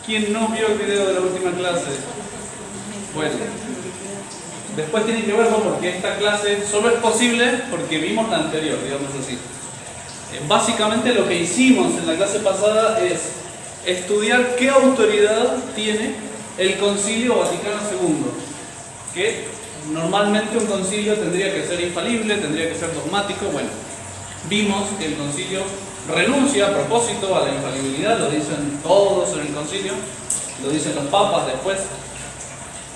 ¿Quién no vio el video de la última clase? Bueno, después tiene que verlo porque esta clase solo es posible porque vimos la anterior, digamos así. Básicamente lo que hicimos en la clase pasada es estudiar qué autoridad tiene el Concilio Vaticano II, que normalmente un concilio tendría que ser infalible, tendría que ser dogmático. Bueno, vimos que el concilio renuncia a propósito a la infalibilidad, lo dicen todos en el concilio, lo dicen los papas después,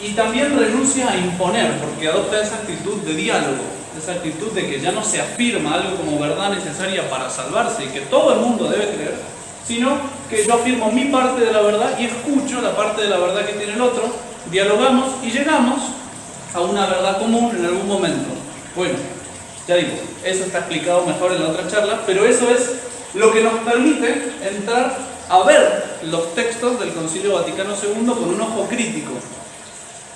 y también renuncia a imponer, porque adopta esa actitud de diálogo, esa actitud de que ya no se afirma algo como verdad necesaria para salvarse y que todo el mundo debe creer, sino que yo afirmo mi parte de la verdad y escucho la parte de la verdad que tiene el otro, dialogamos y llegamos a una verdad común en algún momento. Bueno, ya digo, eso está explicado mejor en la otra charla, pero eso es lo que nos permite entrar a ver los textos del Concilio Vaticano II con un ojo crítico.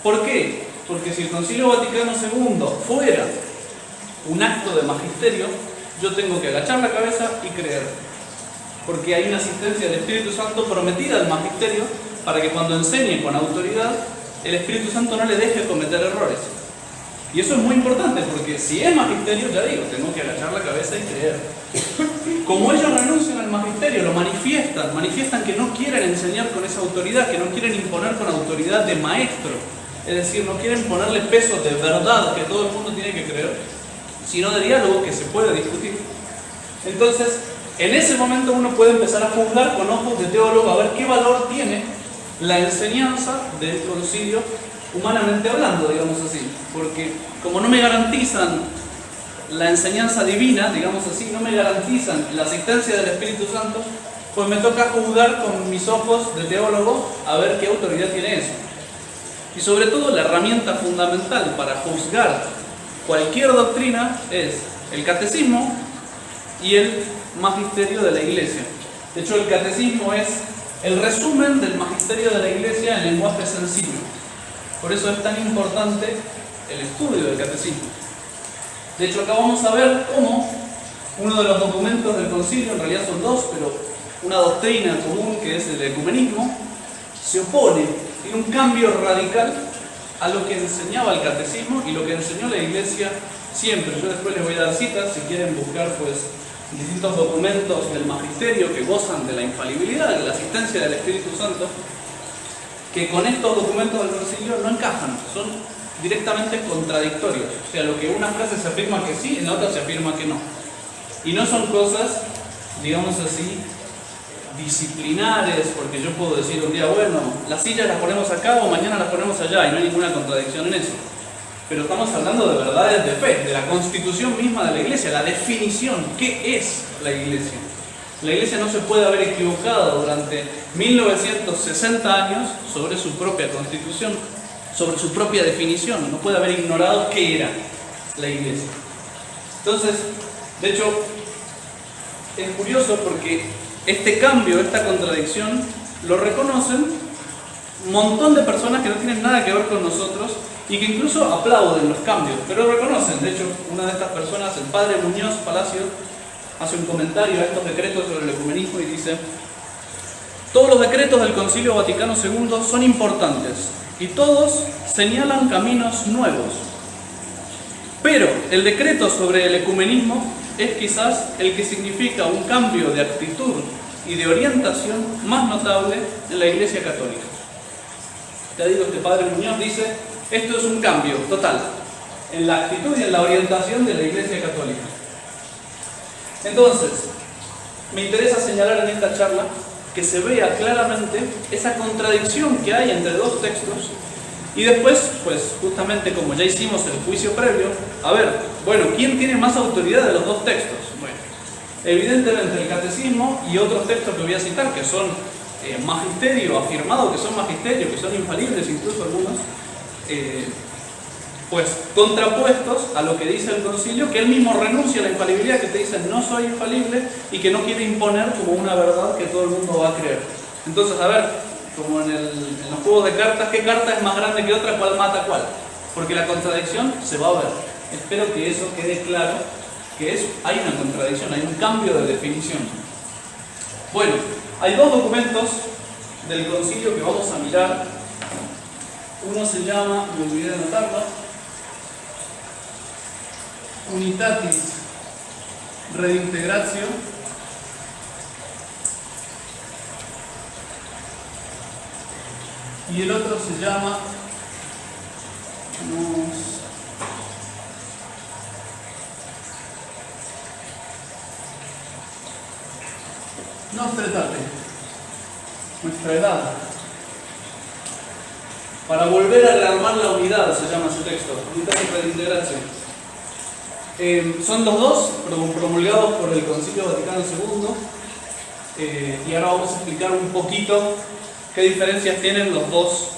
¿Por qué? Porque si el Concilio Vaticano II fuera un acto de magisterio, yo tengo que agachar la cabeza y creer. Porque hay una asistencia del Espíritu Santo prometida al magisterio para que cuando enseñe con autoridad, el Espíritu Santo no le deje cometer errores. Y eso es muy importante porque si es magisterio, ya digo, tengo que agachar la cabeza y creer. Como ellos renuncian al magisterio, lo manifiestan que no quieren enseñar con esa autoridad, que no quieren imponer con autoridad de maestro. Es decir, no quieren ponerle peso de verdad que todo el mundo tiene que creer, sino de diálogo que se puede discutir. Entonces, en ese momento uno puede empezar a juzgar con ojos de teólogo a ver qué valor tiene la enseñanza del concilio, humanamente hablando, digamos así. Porque como no me garantizan la enseñanza divina, digamos así, no me garantizan la asistencia del Espíritu Santo, pues me toca juzgar con mis ojos de teólogo a ver qué autoridad tiene eso. Y sobre todo la herramienta fundamental para juzgar cualquier doctrina es el catecismo y el magisterio de la Iglesia. De hecho, el catecismo es el resumen del magisterio de la Iglesia en lenguaje sencillo. Por eso es tan importante el estudio del catecismo. De hecho, acá vamos a ver cómo uno de los documentos del concilio, en realidad son dos, pero una doctrina común que es el ecumenismo, se opone, tiene un cambio radical a lo que enseñaba el catecismo y lo que enseñó la Iglesia siempre. Yo después les voy a dar citas, si quieren buscar pues distintos documentos del magisterio que gozan de la infalibilidad, de la asistencia del Espíritu Santo, que con estos documentos del concilio no encajan, son directamente contradictorios. O sea, lo que una frase se afirma que sí, en la otra se afirma que no. Y no son cosas, digamos así, disciplinares, porque yo puedo decir un día, bueno, las sillas las ponemos acá o mañana las ponemos allá, y no hay ninguna contradicción en eso. Pero estamos hablando de verdades de fe, de la constitución misma de la Iglesia, la definición, ¿qué es la Iglesia? La Iglesia no se puede haber equivocado durante 1960 años sobre su propia constitución, sobre su propia definición, no puede haber ignorado qué era la Iglesia. Entonces, de hecho, es curioso porque este cambio, esta contradicción, lo reconocen un montón de personas que no tienen nada que ver con nosotros y que incluso aplauden los cambios, pero lo reconocen. De hecho, una de estas personas, el padre Muñoz Palacio, hace un comentario a estos decretos sobre el ecumenismo y dice: todos los decretos del Concilio Vaticano II son importantes y todos señalan caminos nuevos. Pero el decreto sobre el ecumenismo es quizás el que significa un cambio de actitud y de orientación más notable en la Iglesia Católica. Ya digo, este padre Muñoz dice: esto es un cambio total en la actitud y en la orientación de la Iglesia Católica. Entonces, me interesa señalar en esta charla que se vea claramente esa contradicción que hay entre dos textos y después, pues justamente como ya hicimos el juicio previo, a ver, bueno, ¿quién tiene más autoridad de los dos textos? Bueno, evidentemente el catecismo y otros textos que voy a citar, que son magisterio, afirmado que son magisterio, que son infalibles incluso algunos, pues contrapuestos a lo que dice el concilio, que él mismo renuncia a la infalibilidad, que te dice no soy infalible y que no quiere imponer como una verdad que todo el mundo va a creer. Entonces, a ver, como en los juegos de cartas, ¿qué carta es más grande que otra? ¿Cuál mata cuál? Porque la contradicción se va a ver. Espero que eso quede claro, que hay una contradicción, hay un cambio de definición. Bueno, hay dos documentos del concilio que vamos a mirar. Uno se llama, me olvidé de anotarlo, Unitatis Redintegratio, y el otro se llama Nostra Aetate, nuestra edad. Para volver a rearmar la unidad se llama ese texto, Unitatis Redintegratio. Son los dos promulgados por el Concilio Vaticano II, y ahora vamos a explicar un poquito qué diferencias tienen los dos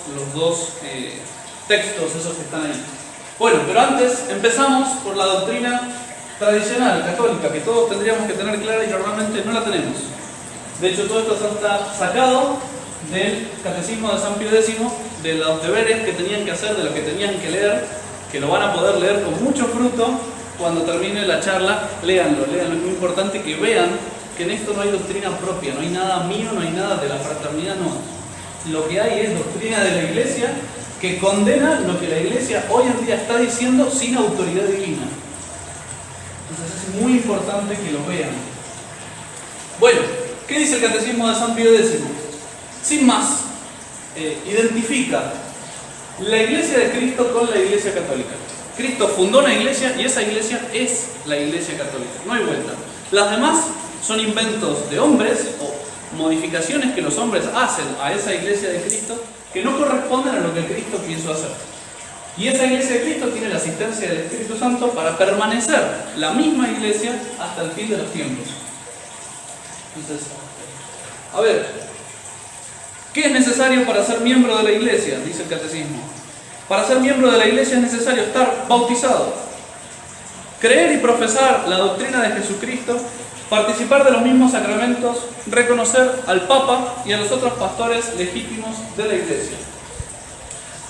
textos, esos que están ahí. Bueno, pero antes empezamos por la doctrina tradicional, católica, que todos tendríamos que tener clara y normalmente no la tenemos. De hecho, todo esto está sacado del Catecismo de San Pío X, de los deberes que tenían que hacer, de lo que tenían que leer, que lo van a poder leer con mucho fruto cuando termine la charla. Léanlo, es muy importante que vean que en esto no hay doctrina propia, no hay nada mío, no hay nada de la fraternidad, no. Lo que hay es doctrina de la Iglesia que condena lo que la Iglesia hoy en día está diciendo sin autoridad divina. Entonces es muy importante que lo vean. Bueno, ¿qué dice el Catecismo de San Pío X? Sin más, identifica la Iglesia de Cristo con la Iglesia Católica. Cristo fundó una iglesia y esa iglesia es la Iglesia Católica, no hay vuelta. Las demás son inventos de hombres o modificaciones que los hombres hacen a esa iglesia de Cristo que no corresponden a lo que Cristo quiso hacer. Y esa iglesia de Cristo tiene la asistencia del Espíritu Santo para permanecer la misma iglesia hasta el fin de los tiempos. Entonces, a ver, ¿qué es necesario para ser miembro de la iglesia? Dice el Catecismo. Para ser miembro de la iglesia es necesario estar bautizado, creer y profesar la doctrina de Jesucristo, participar de los mismos sacramentos, reconocer al Papa y a los otros pastores legítimos de la iglesia.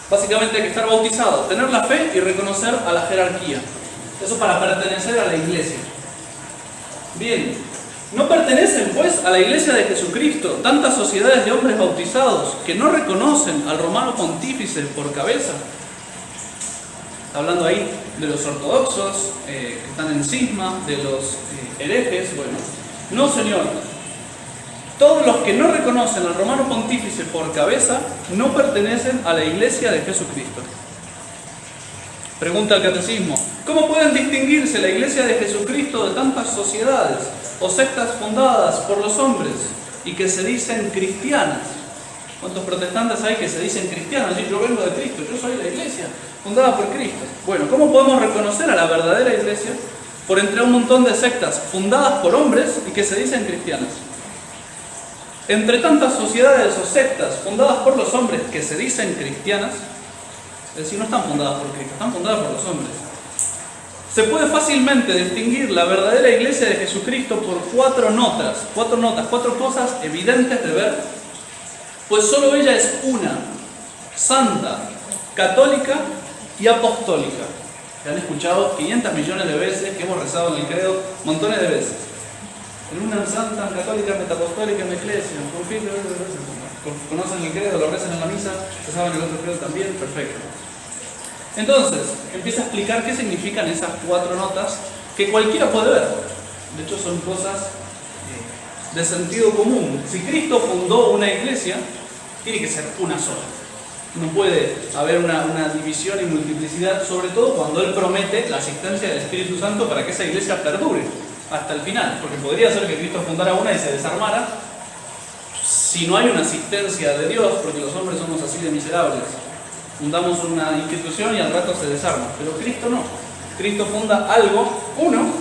Básicamente hay que estar bautizado, tener la fe y reconocer a la jerarquía. Eso para pertenecer a la iglesia. Bien, ¿no pertenecen pues a la iglesia de Jesucristo tantas sociedades de hombres bautizados que no reconocen al romano pontífice por cabeza? Está hablando ahí de los ortodoxos que están en cisma, de los herejes. Bueno, no, señor. Todos los que no reconocen al romano pontífice por cabeza no pertenecen a la iglesia de Jesucristo. Pregunta el Catecismo: ¿cómo pueden distinguirse la iglesia de Jesucristo de tantas sociedades o sectas fundadas por los hombres y que se dicen cristianas? ¿Cuántos protestantes hay que se dicen cristianos? Yo vengo de Cristo, yo soy la iglesia fundada por Cristo. Bueno, ¿cómo podemos reconocer a la verdadera iglesia por entre un montón de sectas fundadas por hombres y que se dicen cristianas? Entre tantas sociedades o sectas fundadas por los hombres que se dicen cristianas, es decir, no están fundadas por Cristo, están fundadas por los hombres, se puede fácilmente distinguir la verdadera iglesia de Jesucristo por cuatro cosas evidentes de ver, pues solo ella es una, santa, católica y apostólica. Que han escuchado 500 millones de veces, que hemos rezado en el credo montones de veces. En una santa, católica, metapostólica, en la iglesia, conocen el credo, lo rezan en la misa, se saben el otro credo también, perfecto. Entonces, empieza a explicar qué significan esas cuatro notas que cualquiera puede ver. De hecho, son cosas de sentido común. Si Cristo fundó una iglesia, tiene que ser una sola. No puede haber una división y multiplicidad, sobre todo cuando Él promete la asistencia del Espíritu Santo para que esa iglesia perdure hasta el final. Porque podría ser que Cristo fundara una y se desarmara si no hay una asistencia de Dios, porque los hombres somos así de miserables. Fundamos una institución y al rato se desarma. Pero Cristo no. Cristo funda algo, uno,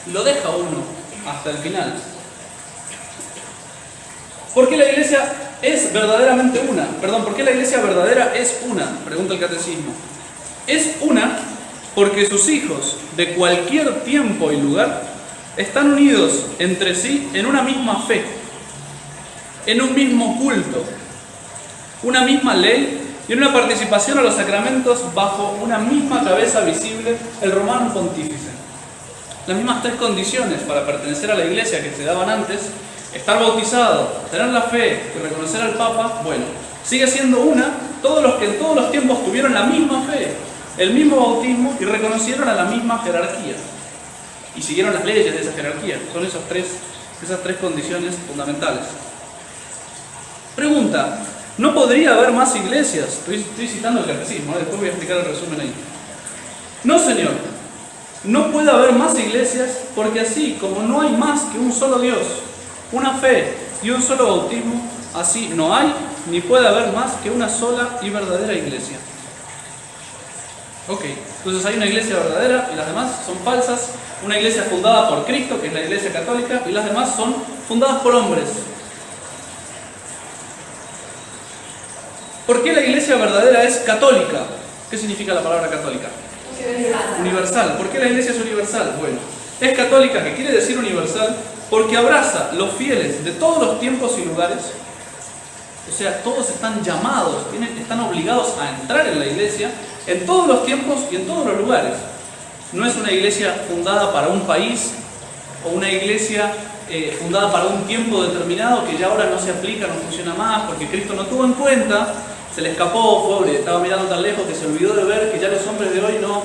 y lo deja uno hasta el final. ¿Por qué la iglesia es verdaderamente una? ¿Por qué la iglesia verdadera es una? Pregunta el Catecismo. Es una porque sus hijos de cualquier tiempo y lugar están unidos entre sí en una misma fe, en un mismo culto, una misma ley y en una participación a los sacramentos bajo una misma cabeza visible, el romano pontífice. Las mismas tres condiciones para pertenecer a la iglesia que se daban antes estar bautizado, tener la fe y reconocer al Papa, bueno, sigue siendo una, todos los que en todos los tiempos tuvieron la misma fe, el mismo bautismo y reconocieron a la misma jerarquía y siguieron las leyes de esa jerarquía. Son esas tres condiciones fundamentales. Pregunta: ¿no podría haber más iglesias? Estoy citando el catecismo, después voy a explicar el resumen ahí. No, señor, no puede haber más iglesias, porque así como no hay más que un solo Dios, una fe y un solo bautismo, así no hay ni puede haber más que una sola y verdadera iglesia. Ok, entonces hay una iglesia verdadera y las demás son falsas. Una iglesia fundada por Cristo, que es la iglesia católica, y las demás son fundadas por hombres. ¿Por qué la iglesia verdadera es católica? ¿Qué significa la palabra católica? Universal. ¿Por qué la iglesia es universal? Bueno, es católica, que quiere decir universal, porque abraza los fieles de todos los tiempos y lugares. O sea, todos están llamados, están obligados a entrar en la iglesia en todos los tiempos y en todos los lugares. No es una iglesia fundada para un país o una iglesia fundada para un tiempo determinado que ya ahora no se aplica, no funciona más, porque Cristo no tuvo en cuenta, se le escapó, pobre, estaba mirando tan lejos que se olvidó de ver que ya los hombres de hoy no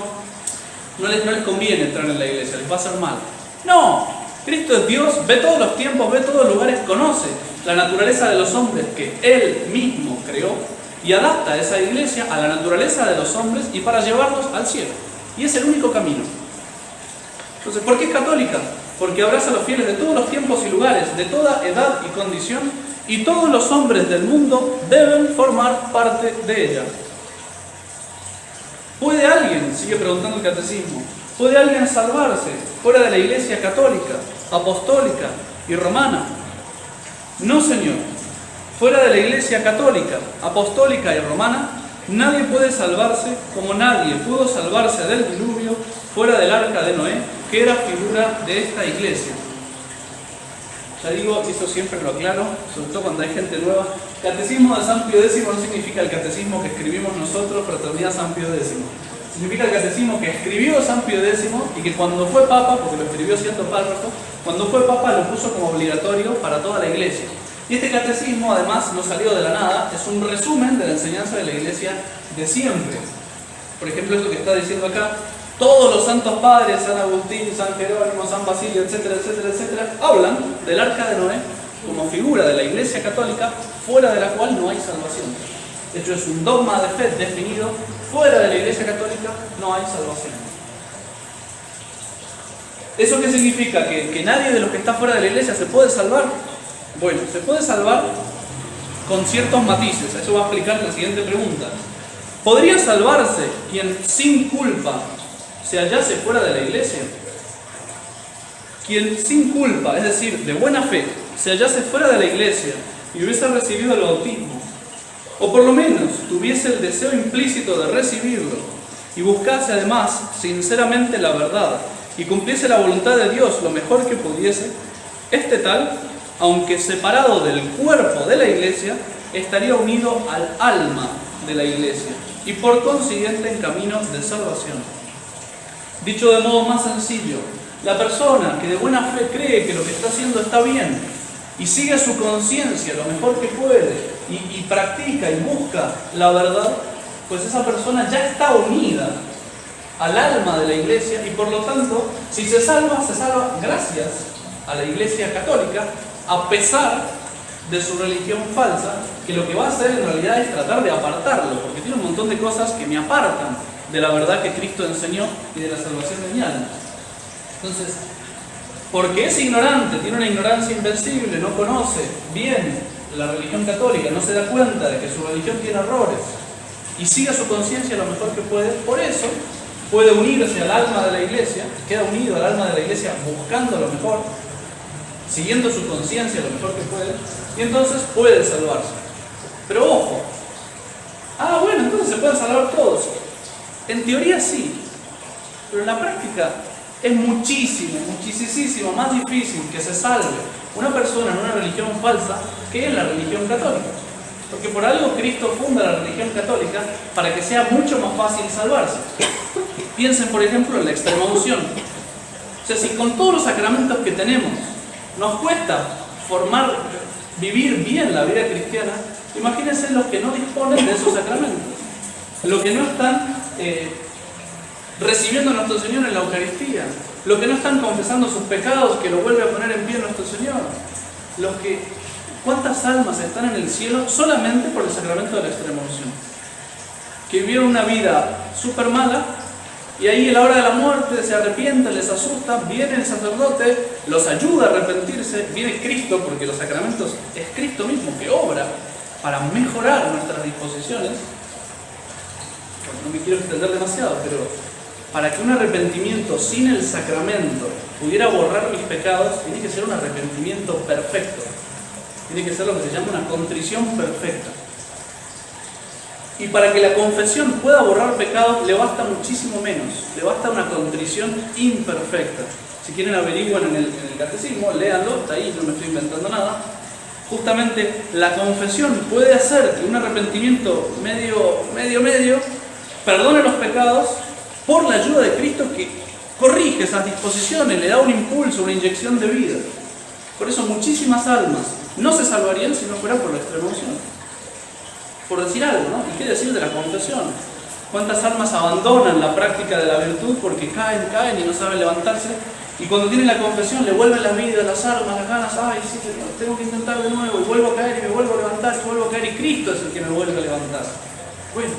les conviene entrar en la iglesia, les va a hacer mal. No, Cristo es Dios, ve todos los tiempos, ve todos los lugares, conoce la naturaleza de los hombres que Él mismo creó y adapta esa iglesia a la naturaleza de los hombres y para llevarlos al cielo. Y es el único camino. Entonces, ¿por qué es católica? Porque abraza a los fieles de todos los tiempos y lugares, de toda edad y condición, y todos los hombres del mundo deben formar parte de ella. ¿Puede alguien, sigue preguntando el catecismo, puede alguien salvarse fuera de la iglesia católica, apostólica y romana? No, señor. Fuera de la iglesia católica, apostólica y romana, nadie puede salvarse como nadie pudo salvarse del diluvio fuera del arca de Noé, que era figura de esta iglesia. Ya digo, eso siempre lo aclaro, sobre todo cuando hay gente nueva. Catecismo de San Pío X no significa el catecismo que escribimos nosotros, Fraternidad San Pío X. Significa el catecismo que escribió San Pío X y que cuando fue papa, porque lo escribió siendo párroco, cuando fue papa lo puso como obligatorio para toda la iglesia. Y este catecismo además no salió de la nada, es un resumen de la enseñanza de la iglesia de siempre. Por ejemplo, esto que está diciendo acá: todos los santos padres, San Agustín, San Jerónimo, San Basilio, etcétera, etcétera, etcétera, hablan del arca de Noé como figura de la iglesia católica, fuera de la cual no hay salvación. De hecho, es un dogma de fe definido: fuera de la iglesia católica no hay salvación. ¿Eso qué significa? ¿Que nadie de los que está fuera de la iglesia se puede salvar? Bueno, se puede salvar con ciertos matices. Eso va a explicar la siguiente pregunta. ¿Podría salvarse quien sin culpa se hallase fuera de la iglesia? Quien sin culpa, es decir, de buena fe, se hallase fuera de la iglesia y hubiese recibido el bautismo, o por lo menos tuviese el deseo implícito de recibirlo y buscase además sinceramente la verdad y cumpliese la voluntad de Dios lo mejor que pudiese, este tal, aunque separado del cuerpo de la iglesia, estaría unido al alma de la iglesia y por consiguiente en camino de salvación. Dicho de modo más sencillo, la persona que de buena fe cree que lo que está haciendo está bien y sigue su conciencia lo mejor que puede y practica y busca la verdad, pues esa persona ya está unida al alma de la iglesia y por lo tanto, si se salva gracias a la iglesia católica, a pesar de su religión falsa, que lo que va a hacer en realidad es tratar de apartarlo, porque tiene un montón de cosas que me apartan de la verdad que Cristo enseñó y de la salvación de mi alma. Entonces, porque es ignorante, tiene una ignorancia invencible, no conoce bien la religión católica, no se da cuenta de que su religión tiene errores y sigue su conciencia lo mejor que puede, por eso puede unirse al alma de la iglesia, queda unido al alma de la iglesia buscando lo mejor, siguiendo su conciencia lo mejor que puede, y entonces puede salvarse. Pero ojo, bueno, entonces se pueden salvar todos. En teoría sí, pero en la práctica es muchísimo más difícil que se salve una persona en una religión falsa que en la religión católica. Porque por algo Cristo funda la religión católica para que sea mucho más fácil salvarse. Piensen, por ejemplo, en la extrema unción. O sea, si con todos los sacramentos que tenemos nos cuesta vivir bien la vida cristiana, imagínense los que no disponen de esos sacramentos, los que no están recibiendo a nuestro Señor en la Eucaristía, los que no están confesando sus pecados, que lo vuelve a poner en pie nuestro Señor, ¿cuántas almas están en el cielo solamente por el sacramento de la extrema unción? Que vivieron una vida súper mala, y ahí a la hora de la muerte se arrepienten, les asusta, viene el sacerdote, los ayuda a arrepentirse, viene Cristo, porque los sacramentos es Cristo mismo que obra para mejorar nuestras disposiciones. Bueno, no me quiero extender demasiado, pero para que un arrepentimiento sin el sacramento pudiera borrar mis pecados, tiene que ser un arrepentimiento perfecto. Tiene que ser lo que se llama una contrición perfecta. Y para que la confesión pueda borrar pecados, le basta muchísimo menos. Le basta una contrición imperfecta. Si quieren averiguan en el catecismo, léanlo, está ahí, no me estoy inventando nada. Justamente la confesión puede hacer que un arrepentimiento medio perdone los pecados por la ayuda de Cristo, que corrige esas disposiciones, le da un impulso, una inyección de vida. Por eso muchísimas almas no se salvarían si no fuera por la extrema unción. Por decir algo, ¿no? ¿Y qué decir de la confesión? ¿Cuántas almas abandonan la práctica de la virtud porque caen y no saben levantarse? Y cuando tienen la confesión le vuelven la vida, las almas, las ganas, ay, sí, tengo que intentar de nuevo, y vuelvo a caer, y me vuelvo a levantar, y vuelvo a caer, y Cristo es el que me vuelve a levantar. Bueno,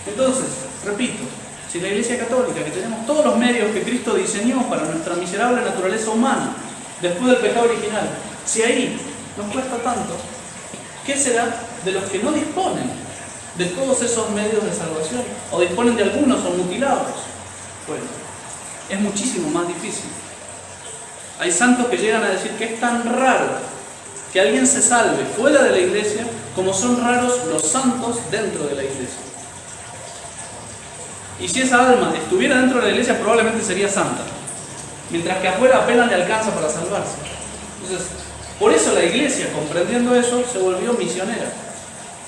entonces, repito, si la Iglesia Católica, que tenemos todos los medios que Cristo diseñó para nuestra miserable naturaleza humana, después del pecado original, si ahí nos cuesta tanto, ¿qué será de los que no disponen de todos esos medios de salvación? O disponen de algunos, son mutilados. Bueno, es muchísimo más difícil. Hay santos que llegan a decir que es tan raro que alguien se salve fuera de la iglesia como son raros los santos dentro de la iglesia. Y si esa alma estuviera dentro de la iglesia, probablemente sería santa, mientras que afuera apenas le alcanza para salvarse. Entonces, por eso la iglesia, comprendiendo eso, se volvió misionera.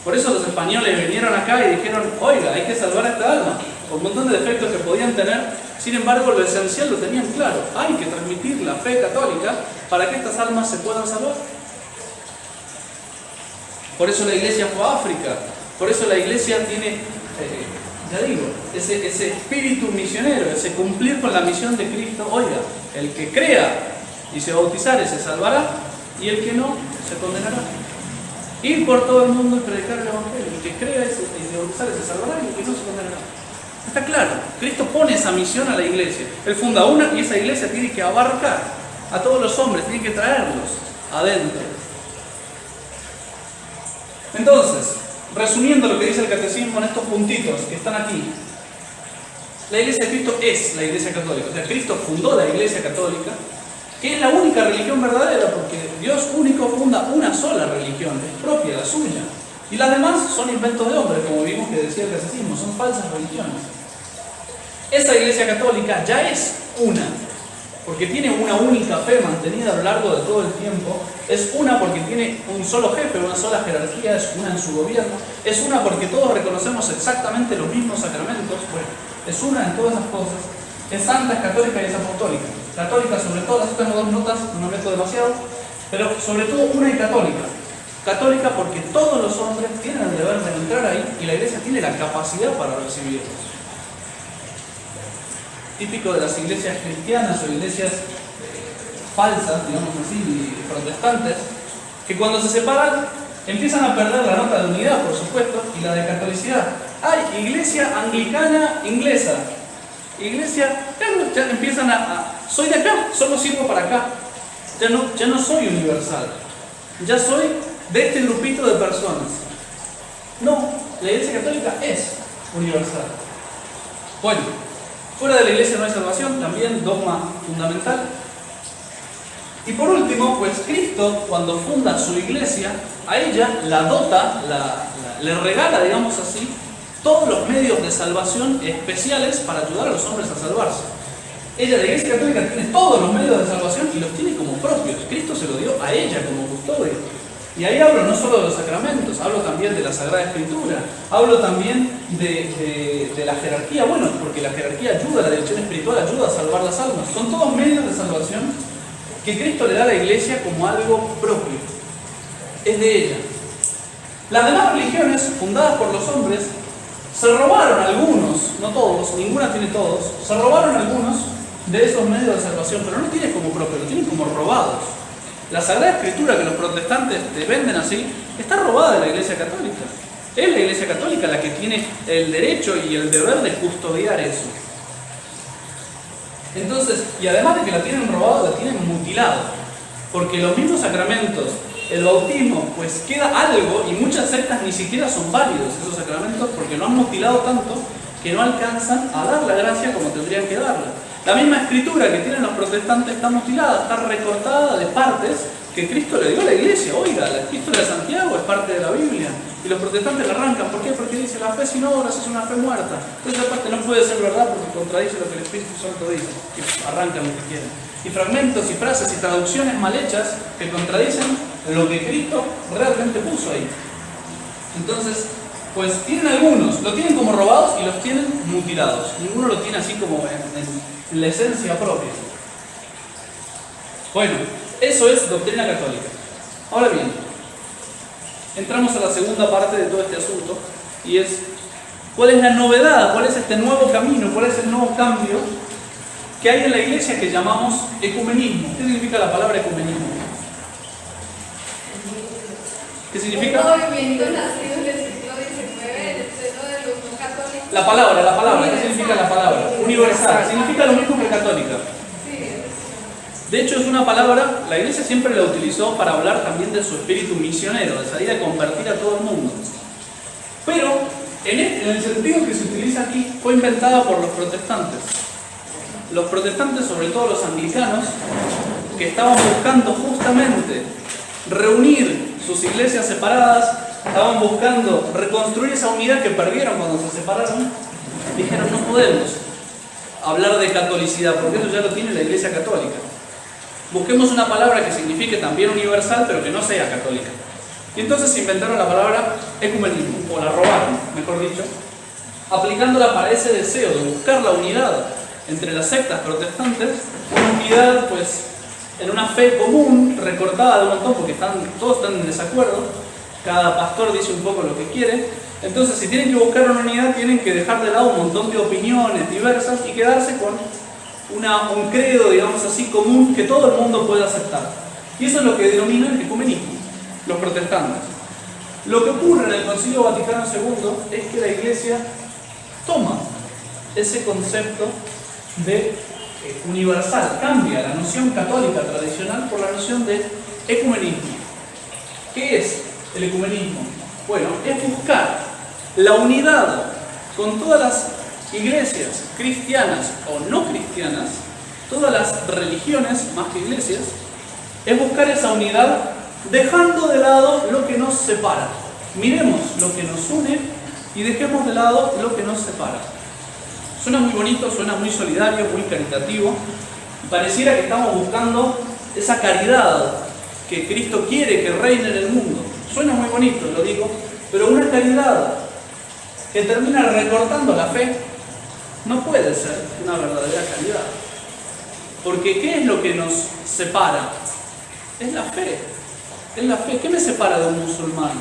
Por eso los españoles vinieron acá y dijeron, oiga, hay que salvar a esta alma, con un montón de defectos que podían tener. Sin embargo, lo esencial lo tenían claro: hay que transmitir la fe católica para que estas almas se puedan salvar. Por eso la iglesia fue a África, por eso la iglesia tiene, ese espíritu misionero, ese cumplir con la misión de Cristo. Oiga, el que crea y se bautizare se salvará, y el que no, se condenará. Ir por todo el mundo y predicar el Evangelio. El que crea y se bautizare se salvará, y el que no, se condenará. Está claro, Cristo pone esa misión a la iglesia. Él funda una y esa iglesia tiene que abarcar a todos los hombres, tiene que traerlos adentro. Entonces, resumiendo lo que dice el catecismo en estos puntitos que están aquí, la iglesia de Cristo es la iglesia católica. O sea, Cristo fundó la iglesia católica, que es la única religión verdadera, porque Dios único funda una sola religión, es propia, la suya. Y las demás son inventos de hombres, como vimos que decía el catecismo, son falsas religiones. Esa iglesia católica ya es una, porque tiene una única fe mantenida a lo largo de todo el tiempo. Es una porque tiene un solo jefe, una sola jerarquía, es una en su gobierno. Es una porque todos reconocemos exactamente los mismos sacramentos. Bueno, es una en todas esas cosas. Es santa, es católica y es apostólica. Católica sobre todas, tengo dos notas, no me meto demasiado, pero sobre todo una y católica. Católica porque todos los hombres tienen el deber de entrar ahí y la iglesia tiene la capacidad para recibirlos. Típico de las iglesias cristianas o iglesias falsas, digamos así, protestantes, que cuando se separan empiezan a perder la nota de unidad, por supuesto, y la de catolicidad. Hay iglesia anglicana inglesa, iglesia, ya empiezan soy de acá, solo sirvo para acá, ya no soy universal, ya soy de este grupito de personas. No, la iglesia católica es universal. Bueno, fuera de la iglesia no hay salvación, también dogma fundamental. Y por último, pues Cristo, cuando funda su iglesia, a ella la dota, le regala, digamos así, todos los medios de salvación especiales para ayudar a los hombres a salvarse. Ella, la iglesia católica, tiene todos los medios de salvación y los tiene como propios. Cristo se lo dio a ella como custodia. Y ahí hablo no solo de los sacramentos, hablo también de la Sagrada Escritura, hablo también de la jerarquía, bueno, porque la jerarquía ayuda, la dirección espiritual ayuda a salvar las almas. Son todos medios de salvación que Cristo le da a la iglesia como algo propio. Es de ella. Las demás religiones, fundadas por los hombres, se robaron algunos, no todos, ninguna tiene todos, se robaron algunos de esos medios de salvación, pero no tienen como propio, lo tienen como robados. La Sagrada Escritura que los protestantes te venden así, está robada de la Iglesia Católica. Es la Iglesia Católica la que tiene el derecho y el deber de custodiar eso. Entonces, y además de que la tienen robada, la tienen mutilado. Porque los mismos sacramentos, el bautismo, pues queda algo, y muchas sectas ni siquiera son válidos esos sacramentos porque lo han mutilado tanto que no alcanzan a dar la gracia como tendrían que darla. La misma escritura que tienen los protestantes está mutilada, está recortada de partes que Cristo le dio a la iglesia. Oiga, la epístola de Santiago es parte de la Biblia y los protestantes la arrancan. ¿Por qué? Porque dice la fe sin obras es una fe muerta. Entonces esa parte no puede ser verdad porque contradice lo que el Espíritu Santo dice. Y arrancan lo que quieren. Y fragmentos y frases y traducciones mal hechas que contradicen lo que Cristo realmente puso ahí. Entonces, pues tienen algunos, lo tienen como robados y los tienen mutilados. Ninguno lo tiene así como en la esencia propia. Bueno, eso es doctrina católica. Ahora bien, entramos a la segunda parte de todo este asunto y es ¿cuál es la novedad? ¿Cuál es este nuevo camino? ¿Cuál es el nuevo cambio que hay en la iglesia que llamamos ecumenismo? ¿Qué significa la palabra ecumenismo? ¿Qué significa? Un movimiento nacido en el siglo XIX en el seno de los no católicos. La palabra, ¿qué significa la palabra? Universal, significa lo mismo que católica. De hecho es una palabra, la iglesia siempre la utilizó para hablar también de su espíritu misionero, de salir a convertir a todo el mundo. Pero en el sentido que se utiliza aquí fue inventada por los protestantes. Los protestantes, sobre todo los anglicanos, que estaban buscando justamente reunir sus iglesias separadas, estaban buscando reconstruir esa unidad que perdieron cuando se separaron, dijeron no podemos hablar de catolicidad porque eso ya lo tiene la iglesia católica. Busquemos una palabra que signifique también universal pero que no sea católica. Y entonces inventaron la palabra ecumenismo, o la robaron, mejor dicho, aplicándola para ese deseo de buscar la unidad entre las sectas protestantes, una unidad pues en una fe común, recortada de un montón porque todos están en desacuerdo, cada pastor dice un poco lo que quiere. Entonces si tienen que buscar una unidad tienen que dejar de lado un montón de opiniones diversas y quedarse con un credo, digamos así, común que todo el mundo puede aceptar. Y eso es lo que denominan ecumenismo, los protestantes. Lo que ocurre en el Concilio Vaticano II es que la Iglesia toma ese concepto de universal, cambia la noción católica tradicional por la noción de ecumenismo. ¿Qué es el ecumenismo? Bueno, es buscar la unidad con todas las iglesias cristianas o no cristianas, todas las religiones más que iglesias, es buscar esa unidad dejando de lado lo que nos separa. Miremos lo que nos une y dejemos de lado lo que nos separa. Suena muy bonito, suena muy solidario, muy caritativo. Pareciera que estamos buscando esa caridad que Cristo quiere que reine en el mundo. Suena muy bonito, lo digo, pero una caridad que termina recortando la fe no puede ser una verdadera caridad. Porque ¿qué es lo que nos separa? Es la fe. Es la fe. ¿Qué me separa de un musulmán?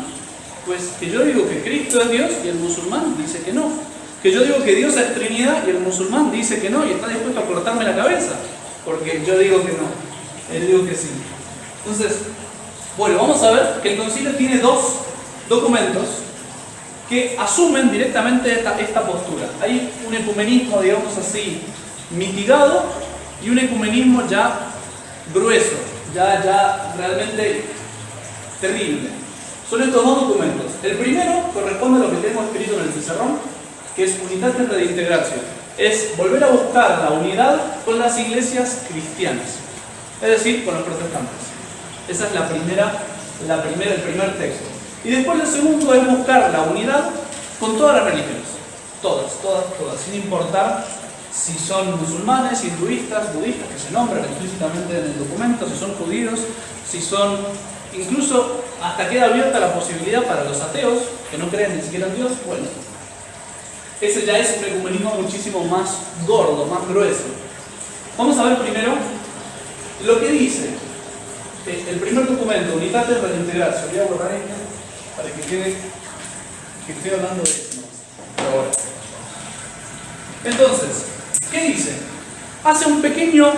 Pues que yo digo que Cristo es Dios y el musulmán dice que no. Que yo digo que Dios es Trinidad y el musulmán dice que no y está dispuesto a cortarme la cabeza. Porque yo digo que no. Él digo que sí. Entonces, bueno, vamos a ver que el concilio tiene dos documentos que asumen directamente esta postura. Hay un ecumenismo, digamos así, mitigado y un ecumenismo ya grueso, ya realmente terrible. Son estos dos documentos. El primero corresponde a lo que tengo escrito en el pizarrón, que es Unitatis Redintegratio. Es volver a buscar la unidad con las iglesias cristianas, es decir, con los protestantes. Esa es el primer texto. Y después el segundo es buscar la unidad con todas las religiones. Todas, sin importar si son musulmanes, hinduistas, budistas, que se nombran explícitamente en el documento, si son judíos, si son... Incluso hasta queda abierta la posibilidad para los ateos, que no creen ni siquiera en Dios. Bueno, ese ya es un ecumenismo muchísimo más gordo, más grueso. Vamos a ver primero lo que dice el primer documento, Unitates Reintegrarse, voy a borrar esto para que quede que estoy hablando de esto ahora. Entonces, ¿qué dice? Hace un pequeño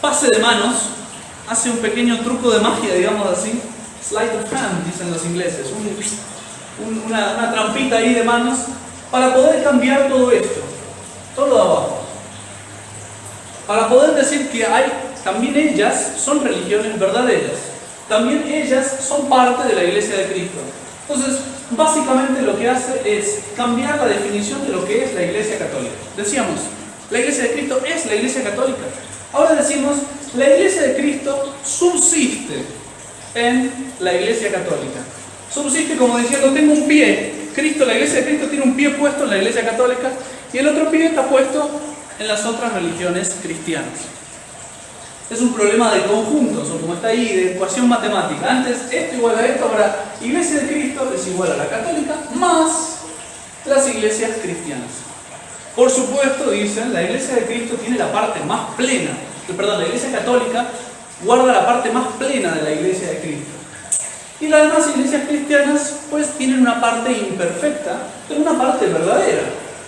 pase de manos, hace un pequeño truco de magia, digamos así, sleight of hand, dicen los ingleses, una trampita ahí de manos para poder cambiar todo esto, todo lo de abajo. Para poder decir que también ellas son religiones verdaderas, también ellas son parte de la Iglesia de Cristo. Entonces, básicamente lo que hace es cambiar la definición de lo que es la Iglesia Católica. Decíamos, la Iglesia de Cristo es la Iglesia Católica. Ahora decimos, la Iglesia de Cristo subsiste en la Iglesia Católica. Subsiste como diciendo, tengo un pie. La Iglesia de Cristo tiene un pie puesto en la Iglesia Católica y el otro pie está puesto en las otras religiones cristianas. Es un problema de conjuntos, o como está ahí, de ecuación matemática. Antes esto igual a esto, ahora Iglesia de Cristo es igual a la católica más las iglesias cristianas. Por supuesto, dicen, la Iglesia de Cristo tiene la parte más plena, la Iglesia católica guarda la parte más plena de la Iglesia de Cristo. Y las demás iglesias cristianas, pues, tienen una parte imperfecta, pero una parte verdadera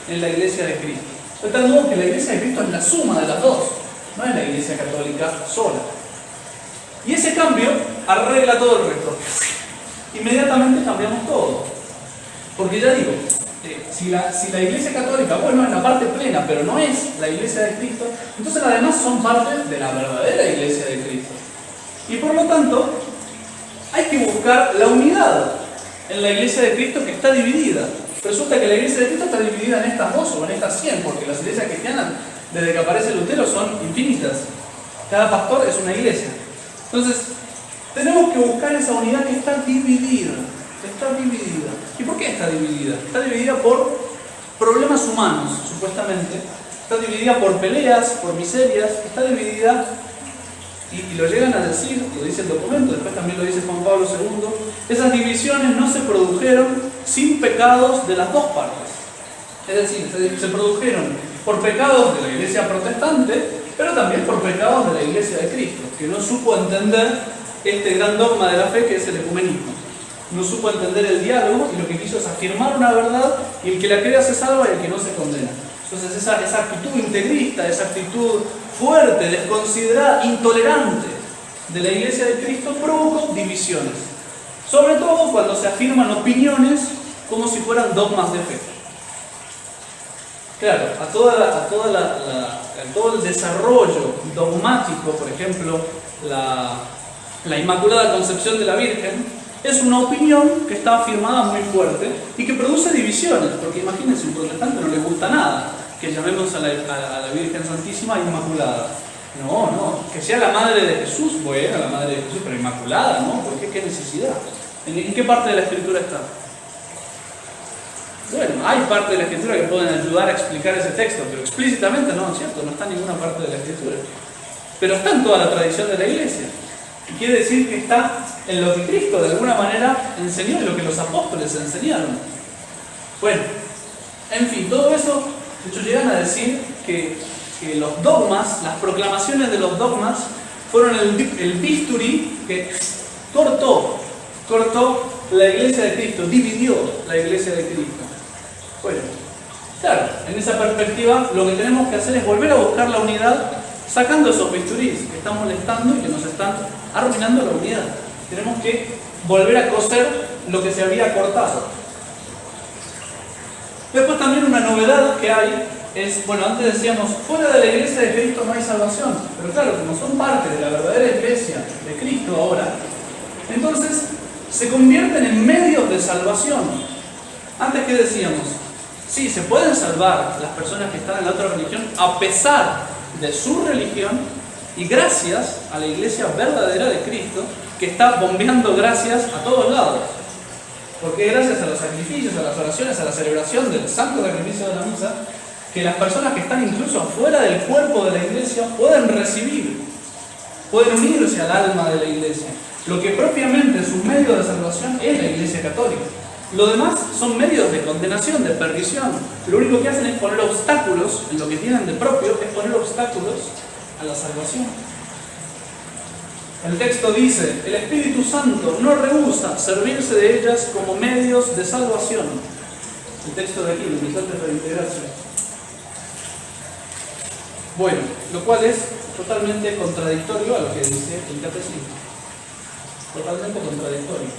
en la Iglesia de Cristo. De tal modo que la Iglesia de Cristo es la suma de las dos, no es la Iglesia católica sola. Y ese cambio arregla todo el resto. Inmediatamente cambiamos todo. Porque ya digo, si la Iglesia católica, bueno, es la parte plena, pero no es la Iglesia de Cristo, entonces las demás son parte de la verdadera Iglesia de Cristo. Y por lo tanto, hay que buscar la unidad en la Iglesia de Cristo que está dividida. Resulta que la Iglesia de Cristo está dividida en estas dos o en estas 100, porque las iglesias cristianas, desde que aparece Lutero, son infinitas. Cada pastor es una iglesia. Entonces, tenemos que buscar esa unidad que está dividida. Está dividida. ¿Y por qué está dividida? Está dividida por problemas humanos, supuestamente. Está dividida por peleas, por miserias. Está dividida, y lo llegan a decir, lo dice el documento, después también lo dice Juan Pablo II, esas divisiones no se produjeron sin pecados de las dos partes. Es decir, se produjeron por pecados de la iglesia protestante, pero también por pecados de la Iglesia de Cristo, que no supo entender este gran dogma de la fe que es el ecumenismo. No supo entender el diálogo y lo que quiso es afirmar una verdad y el que la crea se salva y el que no se condena. Entonces esa actitud integrista, esa actitud fuerte, desconsiderada, intolerante de la Iglesia de Cristo provocó divisiones. Sobre todo cuando se afirman opiniones como si fueran dogmas de fe. Claro, a todo el desarrollo dogmático, por ejemplo, la Inmaculada Concepción de la Virgen, es una opinión que está afirmada muy fuerte y que produce divisiones, porque imagínense, un protestante no le gusta nada que llamemos a la Virgen Santísima Inmaculada. No, que sea la Madre de Jesús, bueno, la Madre de Jesús, pero Inmaculada, ¿no? ¿Por qué? ¿Qué necesidad? ¿En qué parte de la Escritura está? Bueno, hay parte de la Escritura que pueden ayudar a explicar ese texto, pero explícitamente no, ¿cierto? No está en ninguna parte de la Escritura. Pero está en toda la tradición de la Iglesia. Y quiere decir que está en lo que Cristo de alguna manera enseñó y lo que los apóstoles enseñaron. Bueno, en fin, todo eso, de hecho llegan a decir que los dogmas, las proclamaciones de los dogmas, fueron el bisturí que cortó la Iglesia de Cristo, dividió la Iglesia de Cristo. Bueno, claro, en esa perspectiva lo que tenemos que hacer es volver a buscar la unidad sacando esos bisturís que están molestando y que nos están arruinando la unidad. Tenemos que volver a coser lo que se había cortado. Después también una novedad que hay es, bueno, antes decíamos, fuera de la Iglesia de Cristo no hay salvación, pero claro, como son parte de la verdadera Iglesia de Cristo ahora, entonces se convierten en medios de salvación. Antes, ¿qué decíamos? Sí, se pueden salvar las personas que están en la otra religión a pesar de su religión y gracias a la Iglesia verdadera de Cristo que está bombeando gracias a todos lados. Porque gracias a los sacrificios, a las oraciones, a la celebración del santo sacrificio de la misa, que las personas que están incluso afuera del cuerpo de la Iglesia pueden recibir, pueden unirse al alma de la Iglesia. Lo que propiamente es un medio de salvación es la Iglesia católica. Lo demás son medios de condenación, de perdición. Lo único que hacen es poner obstáculos, en lo que tienen de propio, es poner obstáculos a la salvación. El texto dice, el Espíritu Santo no rehúsa servirse de ellas como medios de salvación. El texto de aquí, el mensaje de reintegración. Bueno, lo cual es totalmente contradictorio a lo que dice el catecismo. Totalmente contradictorio.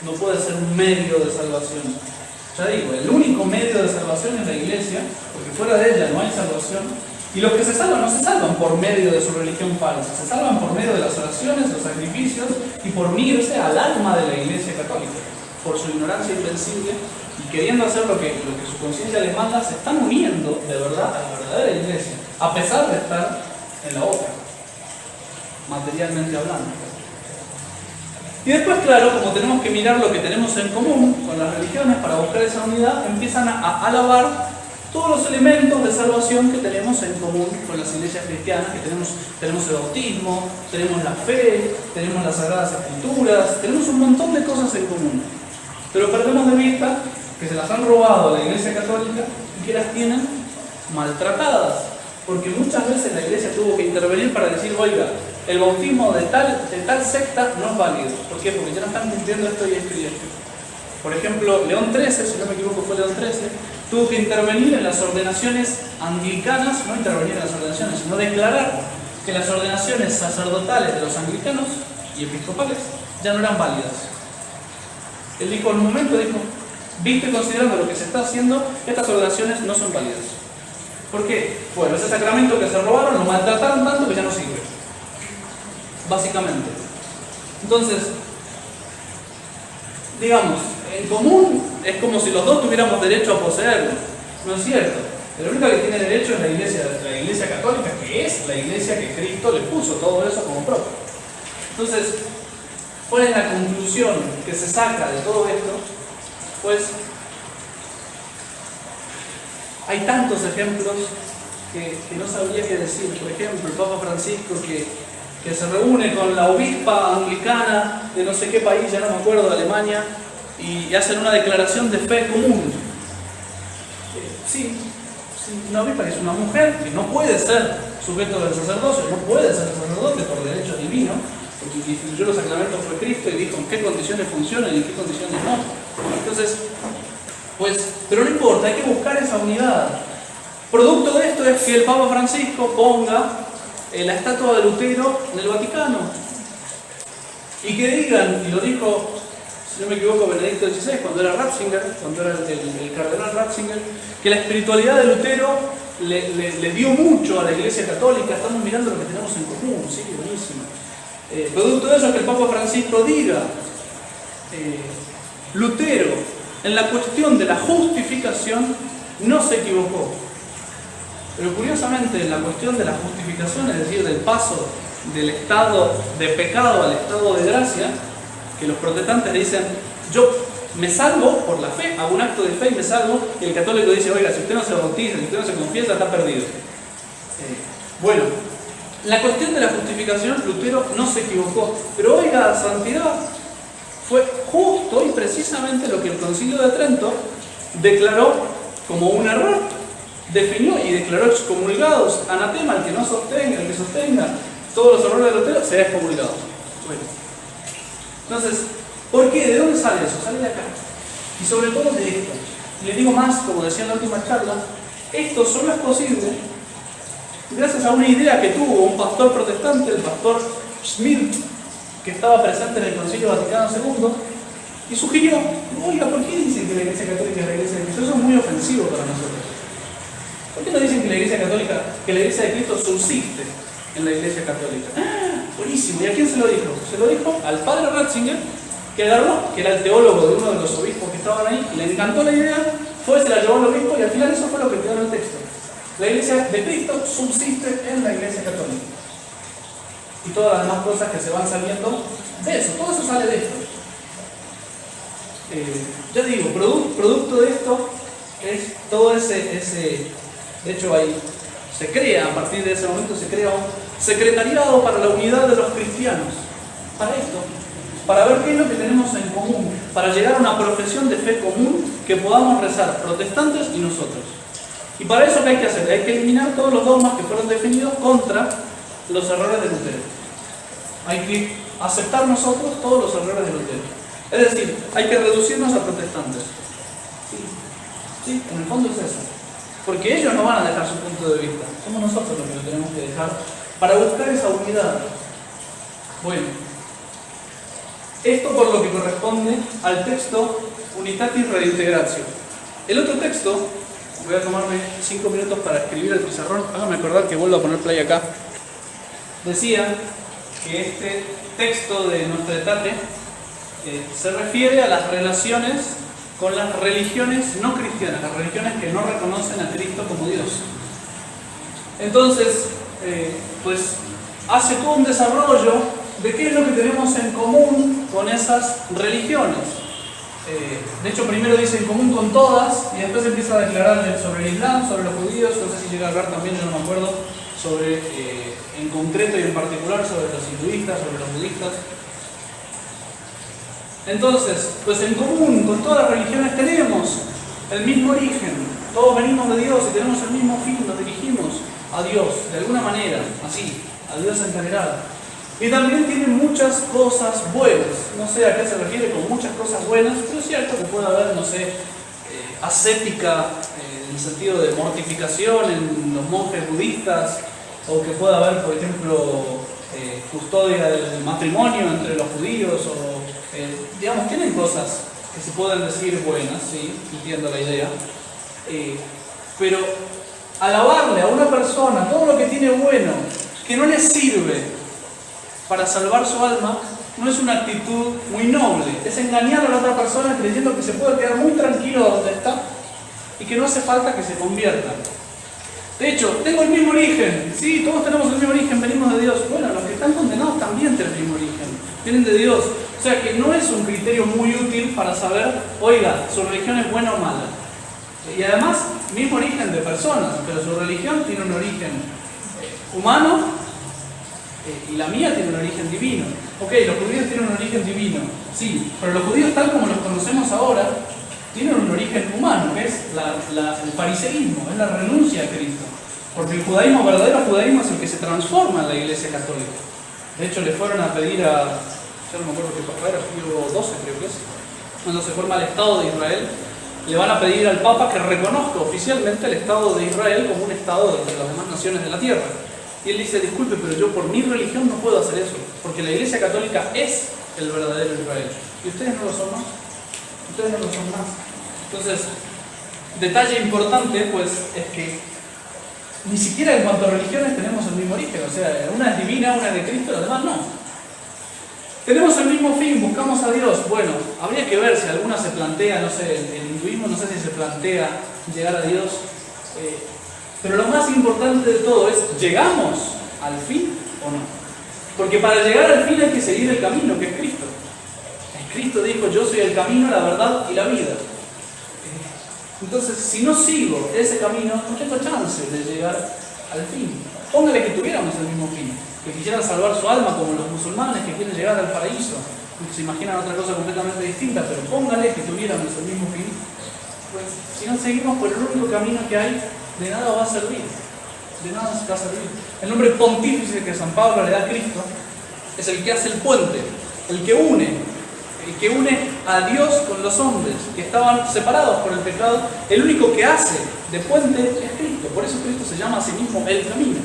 No puede ser un medio de salvación. Ya digo, el único medio de salvación es la Iglesia, porque fuera de ella no hay salvación. Y los que se salvan no se salvan por medio de su religión falsa, se salvan por medio de las oraciones, los sacrificios y por unirse al alma de la Iglesia Católica. Por su ignorancia invencible y queriendo hacer lo que su conciencia les manda, se están uniendo de verdad a la verdadera Iglesia, a pesar de estar en la otra, materialmente hablando. Y después, claro, como tenemos que mirar lo que tenemos en común con las religiones para buscar esa unidad, empiezan a alabar todos los elementos de salvación que tenemos en común con las iglesias cristianas, que tenemos el bautismo, tenemos la fe, tenemos las Sagradas Escrituras, tenemos un montón de cosas en común. Pero perdemos de vista que se las han robado a la Iglesia Católica y que las tienen maltratadas, porque muchas veces la Iglesia tuvo que intervenir para decir, oiga, el bautismo de tal secta no es válido. ¿Por qué? Porque ya no están cumpliendo esto y esto y esto. Por ejemplo, León XIII, si no me equivoco fue León XIII, tuvo que intervenir en las ordenaciones anglicanas, no intervenir en las ordenaciones, sino declarar que las ordenaciones sacerdotales de los anglicanos y episcopales ya no eran válidas. Él dijo, en un momento, visto y considerando lo que se está haciendo, estas ordenaciones no son válidas. ¿Por qué? Bueno, ese sacramento que se robaron lo maltrataron tanto que ya no sirve. Básicamente. Entonces, digamos, en común es como si los dos tuviéramos derecho a poseerlo. No es cierto. La única que tiene derecho es la Iglesia Católica, que es la Iglesia que Cristo le puso todo eso como propio. Entonces, ¿cuál es la conclusión que se saca de todo esto? Pues hay tantos ejemplos que no sabría qué decir. Por ejemplo, el Papa Francisco que se reúne con la obispa anglicana de no sé qué país, ya no me acuerdo, de Alemania, y hacen una declaración de fe común. Sí, una obispa que es una mujer que no puede ser sujeto del sacerdocio, no puede ser sacerdote por derecho divino, porque instituyó los sacramentos fue Cristo y dijo en qué condiciones funcionan y en qué condiciones no. Entonces, pero no importa, hay que buscar esa unidad. Producto de esto es que el Papa Francisco ponga la estatua de Lutero en el Vaticano y que digan, y lo dijo, si no me equivoco, Benedicto XVI, cuando era Ratzinger, cuando era el cardenal Ratzinger, que la espiritualidad de Lutero le dio mucho a la Iglesia Católica. Estamos mirando lo que tenemos en común, sí, buenísimo. Producto de eso es que el Papa Francisco diga, Lutero, en la cuestión de la justificación, no se equivocó. Pero curiosamente, en la cuestión de la justificación, es decir, del paso del estado de pecado al estado de gracia, que los protestantes dicen, yo me salvo por la fe, hago un acto de fe y me salvo, y el católico dice, oiga, si usted no se bautiza, si usted no se confiesa, está perdido. Bueno, en la cuestión de la justificación, Lutero no se equivocó, pero oiga, santidad, fue justo y precisamente lo que el Concilio de Trento declaró como un error. Definió y declaró excomulgados, anatema, el que no sostenga, el que sostenga todos los errores de Lutero, será excomulgado. Bueno. Entonces, ¿por qué? ¿De dónde sale eso? Sale de acá. Y sobre todo de esto. Y les digo más, como decía en la última charla, esto solo es posible gracias a una idea que tuvo un pastor protestante, el pastor Schmidt, que estaba presente en el Concilio Vaticano II, y sugirió, oiga, ¿por qué dicen que la Iglesia Católica es la Iglesia de Cristo? Eso es muy ofensivo para nosotros. ¿Por qué no dicen que la Iglesia Católica, que la Iglesia de Cristo subsiste en la Iglesia Católica? ¡Ah! Buenísimo. ¿Y a quién se lo dijo? Se lo dijo al padre Ratzinger, que agarró, que era el teólogo de uno de los obispos que estaban ahí, y le encantó la idea, se la llevó al obispo y al final eso fue lo que quedó en el texto. La Iglesia de Cristo subsiste en la Iglesia Católica. Y todas las demás cosas que se van saliendo de eso, todo eso sale de esto. Ya digo, producto de esto es todo ese de hecho ahí se crea, a partir de ese momento se crea un secretariado para la unidad de los cristianos, para esto, para ver qué es lo que tenemos en común, para llegar a una profesión de fe común que podamos rezar protestantes y nosotros. Y para eso, ¿qué hay que hacer? Hay que eliminar todos los dogmas que fueron definidos contra los errores de Lutero. Hay que aceptar nosotros todos los errores de Lutero. Es decir, hay que reducirnos a protestantes. Sí, en el fondo es eso. Porque ellos no van a dejar su punto de vista. Somos nosotros los que lo tenemos que dejar para buscar esa unidad. Bueno, esto por lo que corresponde al texto Unitatis Redintegratio. El otro texto, voy a tomarme 5 minutos para escribir el pizarrón. Hágame acordar que vuelvo a poner play acá. Decía que este texto de Nostra Aetate se refiere a las relaciones con las religiones no cristianas, las religiones que no reconocen a Cristo como Dios. Entonces, pues hace todo un desarrollo de qué es lo que tenemos en común con esas religiones. De hecho, primero dice en común con todas y después empieza a declarar sobre el Islam, sobre los judíos, no sé si llega a hablar también, yo no me acuerdo, sobre, en concreto y en particular, sobre los hinduistas, sobre los budistas. Entonces, pues en común con todas las religiones tenemos el mismo origen, todos venimos de Dios y tenemos el mismo fin, nos dirigimos a Dios, de alguna manera, así, a Dios en general. Y también tiene muchas cosas buenas, no sé a qué se refiere con muchas cosas buenas, pero es cierto que puede haber, no sé, ascética, en el sentido de mortificación en los monjes budistas, o que pueda haber, por ejemplo, custodia del matrimonio entre los judíos, o digamos, tienen cosas que se pueden decir buenas, sí, entiendo la idea, pero alabarle a una persona todo lo que tiene bueno, que no le sirve para salvar su alma, no es una actitud muy noble, es engañar a la otra persona creyendo que se puede quedar muy tranquilo donde está y que no hace falta que se convierta. De hecho, tengo el mismo origen, sí, todos tenemos el mismo origen, venimos de Dios. Bueno, los que están condenados también tienen el mismo origen, vienen de Dios. O sea que no es un criterio muy útil para saber, oiga, su religión es buena o mala. Y además, mismo origen de personas, pero su religión tiene un origen humano y la mía tiene un origen divino. Ok, los judíos tienen un origen divino, sí, pero los judíos tal como los conocemos ahora tienen un origen humano, que es el fariseísmo, es la renuncia a Cristo. Porque el judaísmo, verdadero judaísmo, es el que se transforma en la Iglesia Católica. De hecho, le fueron a pedir yo no me acuerdo qué papa era, Pío XII creo que es, cuando se forma el Estado de Israel, le van a pedir al Papa que reconozca oficialmente el Estado de Israel como un Estado de las demás naciones de la tierra. Y él dice, disculpe, pero yo por mi religión no puedo hacer eso, porque la Iglesia Católica es el verdadero Israel. Y ustedes no lo son más. Ustedes no lo son más. Entonces, detalle importante, pues, es que ni siquiera en cuanto a religiones tenemos el mismo origen. O sea, una es divina, una es de Cristo, las demás no. Tenemos el mismo fin, buscamos a Dios. Bueno, habría que ver si alguna se plantea, no sé, el hinduismo no sé si se plantea llegar a Dios. Pero lo más importante de todo es, ¿llegamos al fin o no? Porque para llegar al fin hay que seguir el camino, que es Cristo. Cristo dijo, yo soy el camino, la verdad y la vida. Entonces, si no sigo ese camino, no tengo chance de llegar al fin. Póngale que tuviéramos el mismo fin, que quisieran salvar su alma como los musulmanes que quieren llegar al paraíso. Se imaginan otra cosa completamente distinta, pero póngale que tuviéramos el mismo fin. Pues, si no seguimos por el único camino que hay, de nada va a servir. De nada va a servir. El nombre pontífice que San Pablo le da a Cristo es el que hace el puente, el que une a Dios con los hombres que estaban separados por el pecado. El único que hace de puente es Cristo. Por eso Cristo se llama a sí mismo el camino.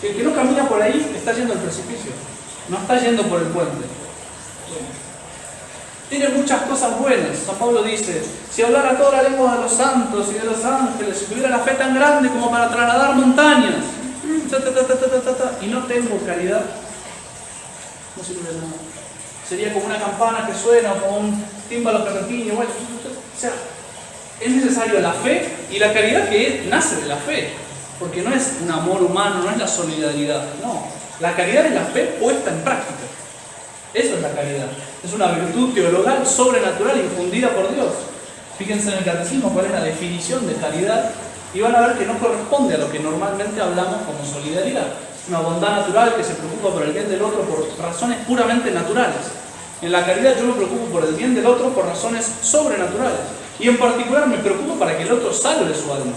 El que no camina por ahí está yendo al precipicio, no está yendo por el puente. Tiene muchas cosas buenas. San Pablo dice, si hablara toda la lengua de los santos y de los ángeles, si tuviera la fe tan grande como para trasladar montañas, y no tengo caridad, no sirve de nada. Sería como una campana que suena, o como un tímbalo que retiñe. Bueno, o sea, es necesario la fe y la caridad que nace de la fe, porque no es un amor humano, no es la solidaridad, no. La caridad es la fe puesta en práctica. Eso es la caridad. Es una virtud teologal sobrenatural infundida por Dios. Fíjense en el catecismo cuál es la definición de caridad y van a ver que no corresponde a lo que normalmente hablamos como solidaridad. Una bondad natural que se preocupa por el bien del otro por razones puramente naturales. En la caridad yo me preocupo por el bien del otro por razones sobrenaturales. Y en particular me preocupo para que el otro salve su alma.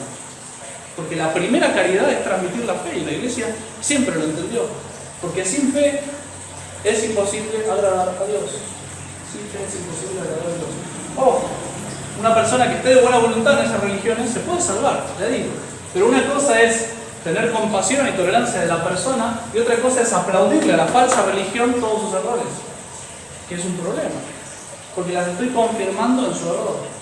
Porque la primera caridad es transmitir la fe y la Iglesia siempre lo entendió. Porque sin fe es imposible agradar a Dios. Sí, que es imposible agradar a Dios. Ojo, una persona que esté de buena voluntad en esas religiones se puede salvar, ya digo. Pero una cosa es tener compasión y tolerancia de la persona y otra cosa es aplaudirle a la falsa religión todos sus errores, que es un problema, porque las estoy confirmando en su error.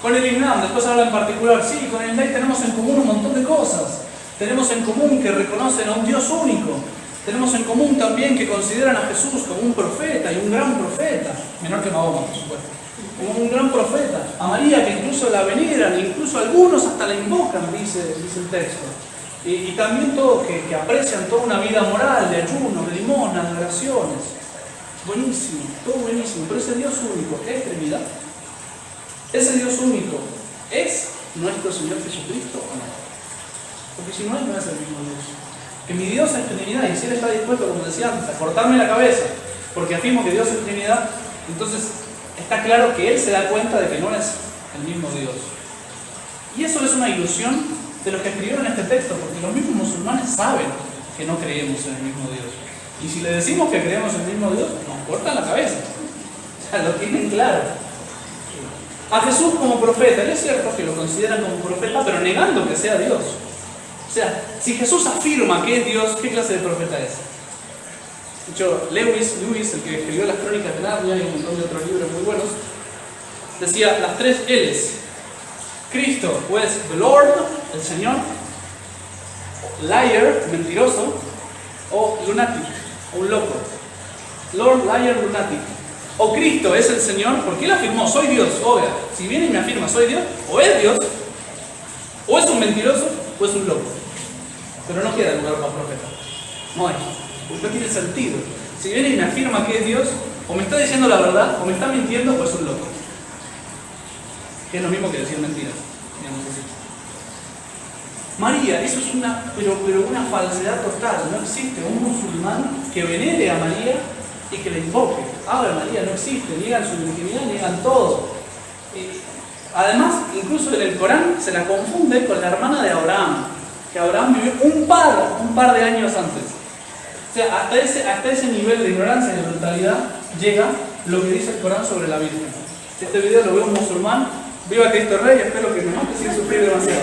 Con el Islam, después habla en particular, sí, con el Islam tenemos en común un montón de cosas. Tenemos en común que reconocen a un Dios único. Tenemos en común también que consideran a Jesús como un profeta y un gran profeta, menor que Mahoma, por supuesto, como un gran profeta. A María, que incluso la veneran, incluso algunos hasta la invocan, dice el texto. Y también todos que aprecian toda una vida moral, de ayuno, de limosna, de oraciones. Buenísimo, todo buenísimo. Pero ese Dios único, ¿es Trinidad? ¿Ese Dios único es nuestro Señor Jesucristo o no? Porque si no es, no es el mismo Dios. Que mi Dios es Trinidad y si Él está dispuesto, como decía antes, a cortarme la cabeza porque afirmo que Dios es Trinidad, entonces está claro que Él se da cuenta de que no es el mismo Dios. Y eso es una ilusión de los que escribieron este texto, porque los mismos musulmanes saben que no creemos en el mismo Dios. Y si le decimos que creemos en el mismo Dios, nos cortan la cabeza. O sea, lo tienen claro. A Jesús como profeta, y es cierto que lo consideran como profeta, pero negando que sea Dios. O sea, si Jesús afirma que es Dios, ¿qué clase de profeta es? De hecho, Lewis, el que escribió las Crónicas de Narnia y un montón de otros libros muy buenos, decía las 3 L's. Cristo, o es the Lord, el Señor, liar, mentiroso, o lunatic, o un loco. Lord, liar, lunatic. O Cristo es el Señor, porque Él afirmó, soy Dios. Oiga, si viene y me afirma, soy Dios, o es Dios, o es un mentiroso, o es un loco. Pero no queda lugar para profeta. No hay. Porque no tiene sentido. Si viene y me afirma que es Dios, o me está diciendo la verdad, o me está mintiendo, o es un loco. Que es lo mismo que decir mentiras, digamos así. María, eso es pero una falsedad total. No existe un musulmán que venere a María y que le invoque. Ave María no existe, niegan su virginidad, niegan todo. Además, incluso en el Corán se la confunde con la hermana de Abraham, que Abraham vivió un par de años antes. O sea, hasta ese nivel de ignorancia y de brutalidad llega lo que dice el Corán sobre la Virgen. Si este video lo ve un musulmán, viva Cristo Rey, espero que me mate sin sufrir demasiado.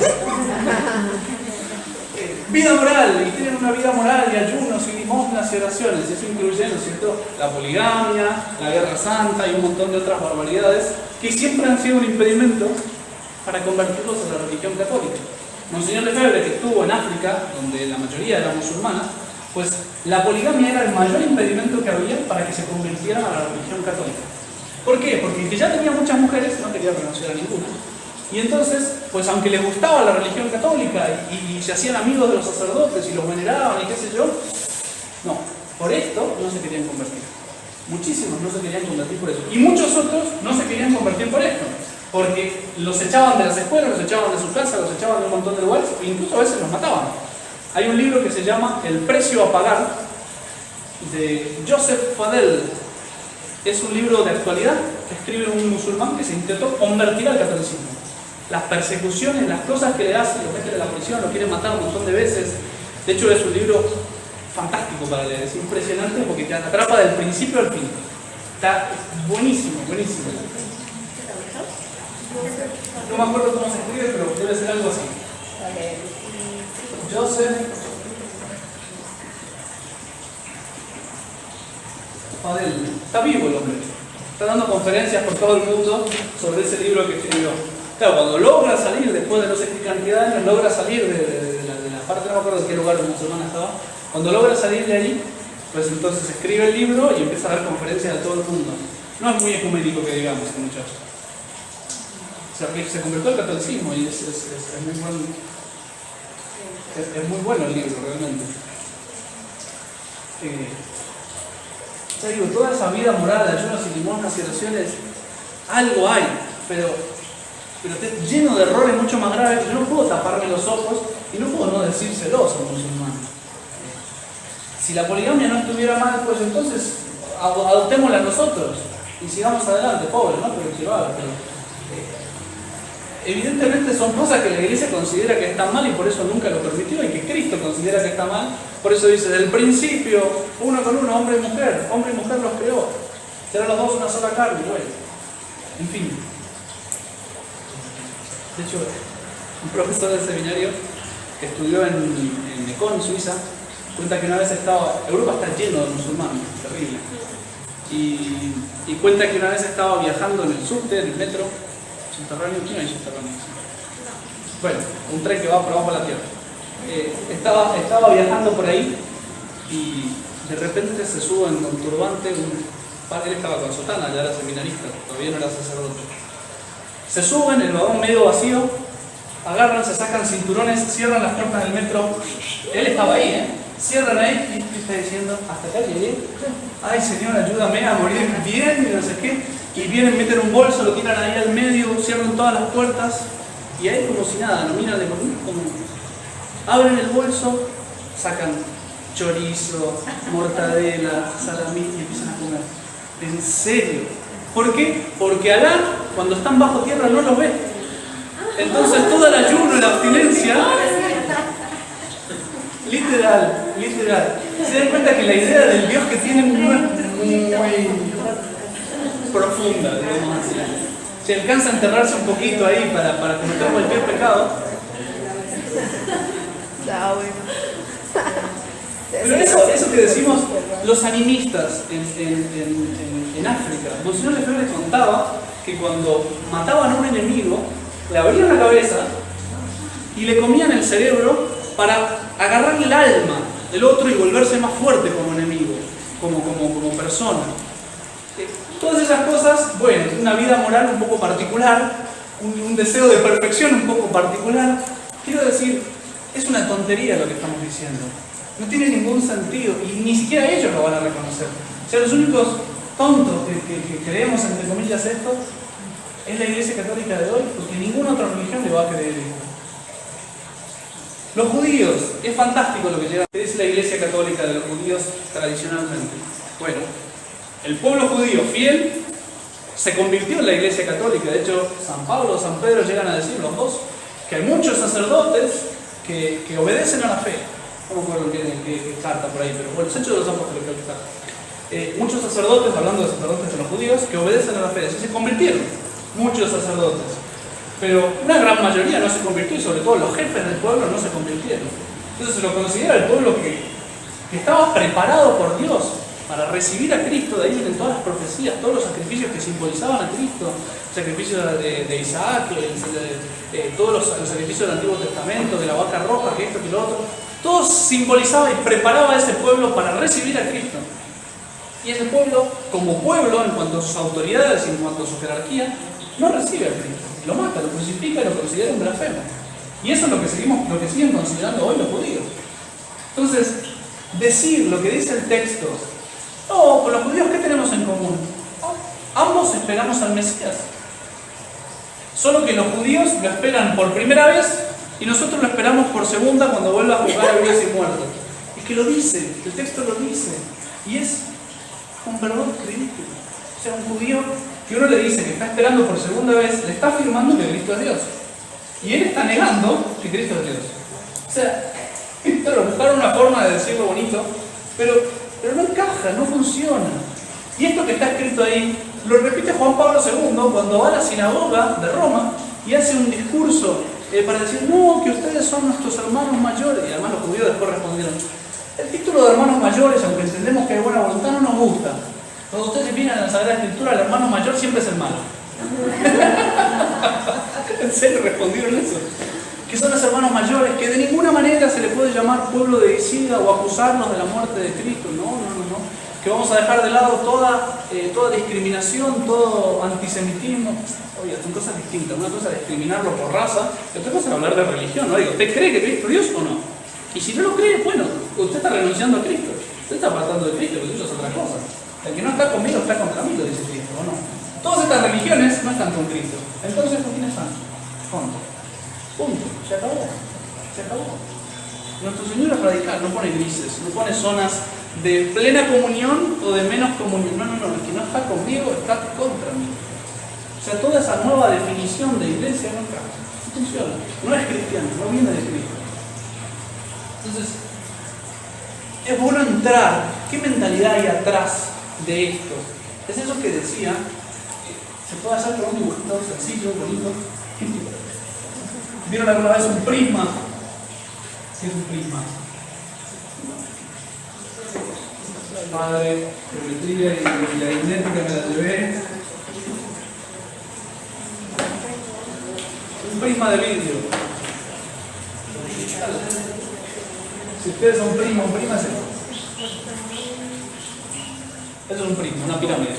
Vida moral, y tienen una vida moral y ayunos y limosnas y oraciones, y eso incluye, ¿no es cierto?, la poligamia, la guerra santa y un montón de otras barbaridades que siempre han sido un impedimento para convertirlos a la religión católica. Monseñor Lefebvre, que estuvo en África, donde la mayoría era musulmana, pues la poligamia era el mayor impedimento que había para que se convirtieran a la religión católica. ¿Por qué? Porque que ya tenía muchas mujeres, no quería renunciar a ninguna. Y entonces, pues aunque les gustaba la religión católica y se hacían amigos de los sacerdotes y los veneraban y qué sé yo, no, por esto no se querían convertir. Muchísimos no se querían convertir por eso. Y muchos otros no se querían convertir por esto, porque los echaban de las escuelas, los echaban de su casa, los echaban de un montón de lugares e incluso a veces los mataban. Hay un libro que se llama El precio a pagar, de Joseph Fadel. Es un libro de actualidad que escribe un musulmán que se intentó convertir al catolicismo. Las persecuciones, las cosas que le hacen, lo meten en la prisión, lo quieren matar un montón de veces. De hecho, es un libro fantástico para leer, es impresionante porque te atrapa del principio al fin. Está buenísimo, buenísimo. No me acuerdo cómo se escribe, pero debe ser algo así. Joseph Fadel. Está vivo el hombre. Está dando conferencias por todo el mundo sobre ese libro que escribió. Claro, cuando logra salir, después de no sé qué cantidad de años, logra salir de la parte, no me acuerdo de qué lugar de musulmán estaba, cuando logra salir de ahí, pues entonces escribe el libro y empieza a dar conferencias a todo el mundo. No es muy ecuménico que digamos, este muchacho. O sea, se convirtió al catolicismo y es muy bueno. Es muy bueno el libro, realmente. Ya digo, toda esa vida moral, ayunos y limosnas y oraciones, algo hay, pero está lleno de errores mucho más graves. Yo no puedo taparme los ojos y no puedo no decírselos a un musulmán. Si la poligamia no estuviera mal, pues entonces adoptémosla nosotros y sigamos adelante, pobres, ¿no? Pero que lo haga. evidentemente son cosas que la iglesia considera que están mal y por eso nunca lo permitió, y que Cristo considera que está mal. Por eso dice, del principio, uno con uno, hombre y mujer los creó. Serán los dos una sola carne, bueno. En fin. De hecho, un profesor del seminario que estudió en Mekón, Suiza, cuenta que una vez Europa está lleno de musulmanes, terrible. Y cuenta que una vez estaba viajando en el subte, en el metro, subterráneo. ¿Quién hay subterráneo? Bueno, un tren que va por abajo de la tierra. Estaba viajando por ahí y de repente se suben con turbante él estaba con sotana, ya era seminarista, todavía no era sacerdote. Se suben, el vagón medio vacío, agarran, se sacan cinturones, cierran las puertas del metro. Él estaba ahí, cierran ahí y está diciendo, hasta acá llegué. Ay, Señor, ayúdame a morir bien y no sé qué. Y vienen, meten un bolso, lo tiran ahí al medio, cierran todas las puertas y ahí como si nada, no miran de como abren el bolso, sacan chorizo, mortadela, salamí y empiezan a comer. ¿En serio? ¿Por qué? Porque Alá, cuando están bajo tierra, no los ve. Entonces todo el ayuno y la abstinencia, literal, se dan cuenta que la idea del Dios que tienen no es muy profunda, digamos así. Si alcanza a enterrarse un poquito ahí para cometer cualquier pecado. Pero eso que decimos los animistas en África, Monseñor Lefebvre contaba que cuando mataban a un enemigo, le abrían la cabeza y le comían el cerebro para agarrar el alma del otro y volverse más fuerte como enemigo, como persona. Todas esas cosas, bueno, una vida moral un poco particular, un deseo de perfección un poco particular. Quiero decir, es una tontería lo que estamos diciendo. No tiene ningún sentido y ni siquiera ellos lo van a reconocer. O sea, los únicos tontos que creemos, entre comillas, esto, es la Iglesia Católica de hoy, porque ninguna otra religión le va a creer esto. Los judíos, es fantástico lo que dice la Iglesia Católica de los judíos tradicionalmente. Bueno, el pueblo judío fiel se convirtió en la Iglesia Católica. De hecho, San Pablo o San Pedro llegan a decir los dos que hay muchos sacerdotes que obedecen a la fe. No me acuerdo qué carta por ahí, pero bueno, los Hechos de los Apóstoles creo que está. Muchos sacerdotes, hablando de sacerdotes de los judíos, que obedecen a la fe, se convirtieron, muchos sacerdotes. Pero una gran mayoría no se convirtió y sobre todo los jefes del pueblo no se convirtieron. Entonces se lo considera el pueblo que estaba preparado por Dios para recibir a Cristo. De ahí vienen todas las profecías, todos los sacrificios que simbolizaban a Cristo, sacrificios de Isaac, todos los sacrificios del Antiguo Testamento, de la vaca roja, que esto, que lo otro. Todo simbolizaba y preparaba a ese pueblo para recibir a Cristo. Y ese pueblo, como pueblo, en cuanto a sus autoridades y en cuanto a su jerarquía, no recibe a Cristo. Lo mata, lo crucifica y lo considera un blasfemo. Y eso es lo que siguen considerando hoy los judíos. Entonces, decir lo que dice el texto, con los judíos, ¿qué tenemos en común? Ambos esperamos al Mesías. Solo que los judíos lo esperan por primera vez y nosotros lo esperamos por segunda cuando vuelva a juzgar a vivos y muertos. Es que lo dice, el texto lo dice. Y es un perdón ridículo. O sea, un judío que uno le dice que está esperando por segunda vez, le está afirmando que Cristo es Dios. Y él está negando que Cristo es Dios. O sea, claro, buscaron una forma de decirlo bonito, pero no encaja, no funciona. Y esto que está escrito ahí, lo repite Juan Pablo II cuando va a la sinagoga de Roma y hace un discurso para decir, no, que ustedes son nuestros hermanos mayores. Y además los judíos después respondieron, el título de hermanos mayores, aunque entendemos que hay buena voluntad, no nos gusta. Cuando ustedes miran en la Sagrada Escritura, el hermano mayor siempre es el malo. ¿En serio respondieron eso? Que son los hermanos mayores, que de ninguna manera se le puede llamar pueblo de Isida o acusarnos de la muerte de Cristo. No. Que vamos a dejar de lado toda discriminación, todo antisemitismo. Oye, son cosas distintas. Una cosa es discriminarlo por raza, y otra cosa es hablar de religión. ¿No? Digo, ¿usted cree que Cristo es Dios o no? Y si no lo cree, bueno, usted está renunciando a Cristo. Usted está apartando de Cristo, porque eso es otra cosa. El que no está conmigo está contra mí, lo dice Cristo, ¿o no? Todas estas religiones no están con Cristo. Entonces, ¿con quién están? Juntos. Punto. Se acabó. Nuestro Señor es radical, no pone grises, no pone zonas de plena comunión o de menos comunión. No. El que no está conmigo está contra mí. O sea, toda esa nueva definición de iglesia no encaja. funciona. No es cristiano, no viene de Cristo. Entonces, es bueno entrar. ¿Qué mentalidad hay atrás de esto? Es eso que decía. Se puede hacer con un dibujito sencillo, bonito. ¿Vieron alguna vez un prisma? ¿Qué es un prisma? Padre, geometría y la aritmética me la llevé. Un prisma de vidrio. Si ustedes son primo o prima, eso es un prisma, una pirámide,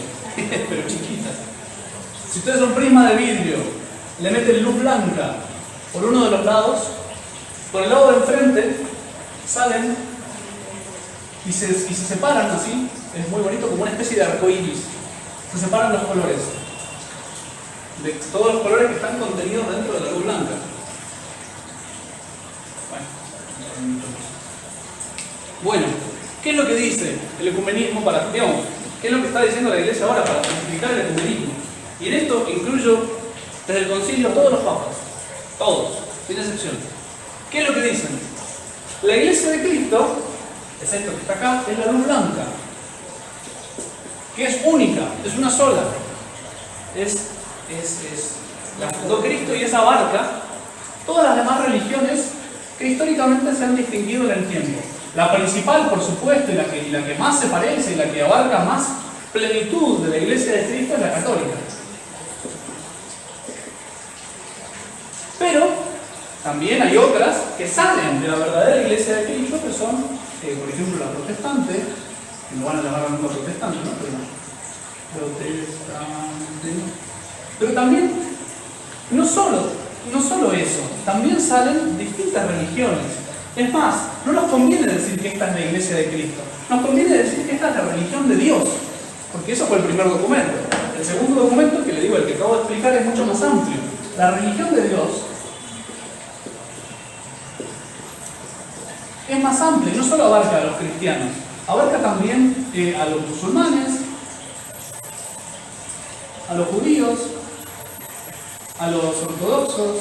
pero chiquita. Si ustedes son prisma de vidrio, le meten luz blanca por uno de los lados, por el lado de enfrente salen y se separan así, es muy bonito, como una especie de arco iris. Se separan los colores, de todos los colores que están contenidos dentro de la luz blanca. Bueno, ¿qué es lo que dice el ecumenismo para, digamos, qué es lo que está diciendo la Iglesia ahora para justificar el ecumenismo? Y en esto incluyo desde el concilio todos los papas, todos, sin excepción. ¿Qué es lo que dicen? La Iglesia de Cristo, es esto que está acá, es la luz blanca, que es única, es una sola. La fundó Cristo y esa abarca todas las demás religiones que históricamente se han distinguido en el tiempo. La principal, por supuesto, y la que más se parece y la que abarca más plenitud de la Iglesia de Cristo es la católica. Pero también hay otras que salen de la verdadera Iglesia de Cristo, que son, por ejemplo, la protestante, que lo van a llamar nunca protestante, ¿no? Pero también, no solo eso, también salen distintas religiones. Es más, no nos conviene decir que esta es la Iglesia de Cristo, nos conviene decir que esta es la religión de Dios, porque eso fue el primer documento. El segundo documento, que le digo, el que acabo de explicar, es mucho más amplio. La religión de Dios es más amplia, no solo abarca a los cristianos, abarca también a los musulmanes, a los judíos, a los ortodoxos,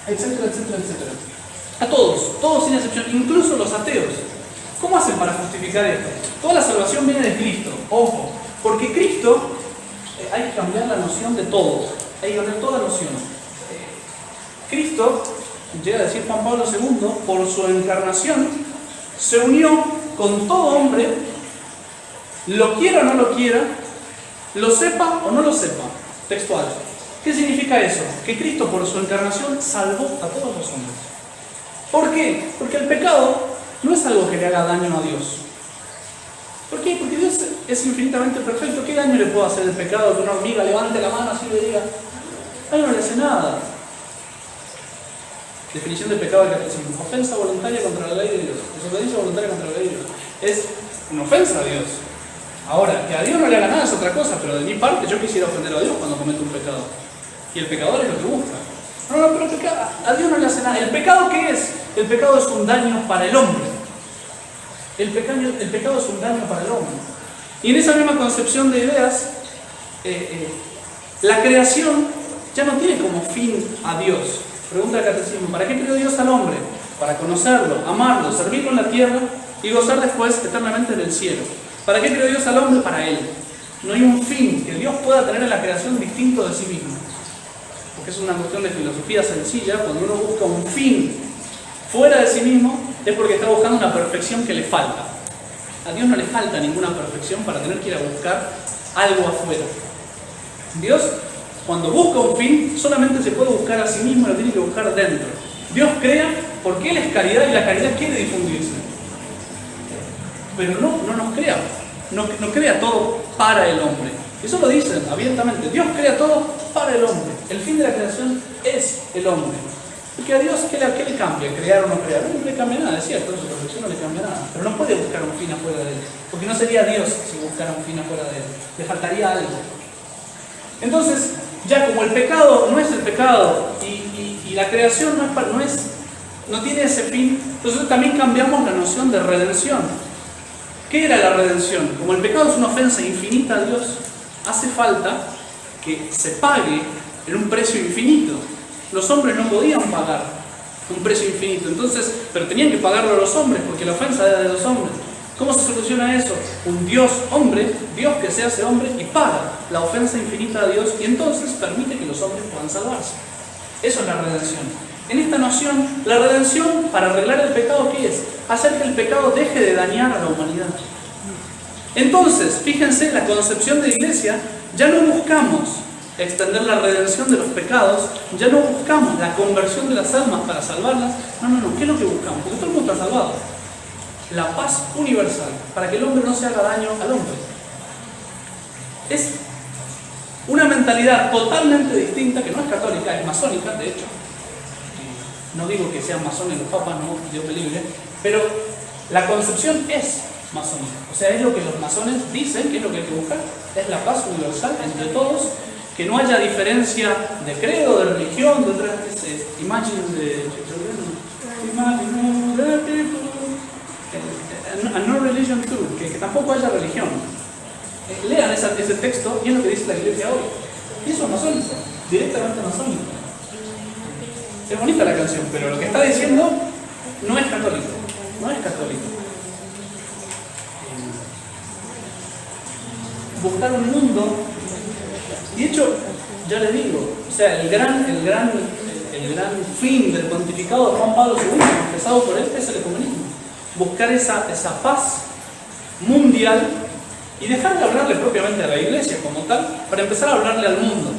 etcétera, etcétera, etcétera. A todos sin excepción, incluso los ateos. ¿Cómo hacen para justificar esto? Toda la salvación viene de Cristo, ojo, porque Cristo, hay que cambiar la noción de todo, hay que cambiar toda noción. Cristo, llega a decir Juan Pablo II, por su encarnación, se unió con todo hombre, lo quiera o no lo quiera, lo sepa o no lo sepa. Textual. ¿Qué significa eso? Que Cristo por su encarnación salvó a todos los hombres. ¿Por qué? Porque el pecado no es algo que le haga daño a Dios. ¿Por qué? Porque Dios es infinitamente perfecto. ¿Qué daño le puede hacer el pecado? Que una hormiga levante la mano así y le diga, a él no le hace nada. Definición de pecado del catecismo: ofensa voluntaria contra la ley de Dios. Desobediencia voluntaria contra la ley de Dios. Es una ofensa a Dios. Ahora, que a Dios no le haga nada es otra cosa, pero de mi parte yo quisiera ofender a Dios cuando cometo un pecado. Y el pecador es lo que busca. No, pero a Dios no le hace nada. ¿El pecado qué es? El pecado es un daño para el hombre. El pecado es un daño para el hombre. Y en esa misma concepción de ideas, la creación ya no tiene como fin a Dios. Pregunta el catecismo: ¿para qué creó Dios al hombre? Para conocerlo, amarlo, servirlo en la tierra y gozar después eternamente del cielo. ¿Para qué creó Dios al hombre? Para él. No hay un fin que Dios pueda tener en la creación distinto de sí mismo. Porque es una cuestión de filosofía sencilla. Cuando uno busca un fin fuera de sí mismo, es porque está buscando una perfección que le falta. A Dios no le falta ninguna perfección para tener que ir a buscar algo afuera. Dios, cuando busca un fin, solamente se puede buscar a sí mismo y lo tiene que buscar dentro. Dios crea porque Él es caridad y la caridad quiere difundirse. Pero no nos crea, no crea todo para el hombre. Eso lo dicen abiertamente: Dios crea todo para el hombre. El fin de la creación es el hombre. Porque a Dios, ¿qué le cambia? ¿Crear o no crear? No le cambia nada, es cierto, su perfección no le cambia nada. Pero no puede buscar un fin afuera de Él. Porque no sería Dios si buscara un fin afuera de Él. Le faltaría algo. Entonces, ya como el pecado no es el pecado y la creación no tiene ese fin, entonces también cambiamos la noción de redención. ¿Qué era la redención? Como el pecado es una ofensa infinita a Dios, hace falta que se pague en un precio infinito. los hombres no podían pagar un precio infinito, entonces, pero tenían que pagarlo a los hombres porque la ofensa era de los hombres. ¿Cómo se soluciona eso? Un Dios hombre, Dios que se hace hombre y paga la ofensa infinita a Dios y entonces permite que los hombres puedan salvarse. Eso es la redención. En esta noción, la redención para arreglar el pecado, ¿qué es? Hacer que el pecado deje de dañar a la humanidad. Entonces, fíjense, la concepción de la iglesia, ya no buscamos extender la redención de los pecados, ya no buscamos la conversión de las almas para salvarlas. No, ¿qué es lo que buscamos? Porque todo el mundo está salvado. La paz universal, para que el hombre no se haga daño al hombre. Es una mentalidad totalmente distinta, que no es católica, es masónica, de hecho. No digo que sean masones los papas, no, Dios me libre, pero la concepción es masónica. O sea, es lo que los masones dicen, que es lo que hay que buscar, es la paz universal entre todos, que no haya diferencia de credo, de religión, de otras imagine and no religion too, que tampoco haya religión. Lean ese texto y es lo que dice la iglesia hoy. Y eso es masónico, directamente masónico. Es bonita la canción, pero lo que está diciendo no es católico. No es católico. Buscar un mundo. Y de hecho, ya les digo, o sea, el gran fin del pontificado de Juan Pablo II, empezado por él, es el ecumenismo. Buscar esa paz mundial y dejar de hablarle propiamente a la iglesia como tal, para empezar a hablarle al mundo.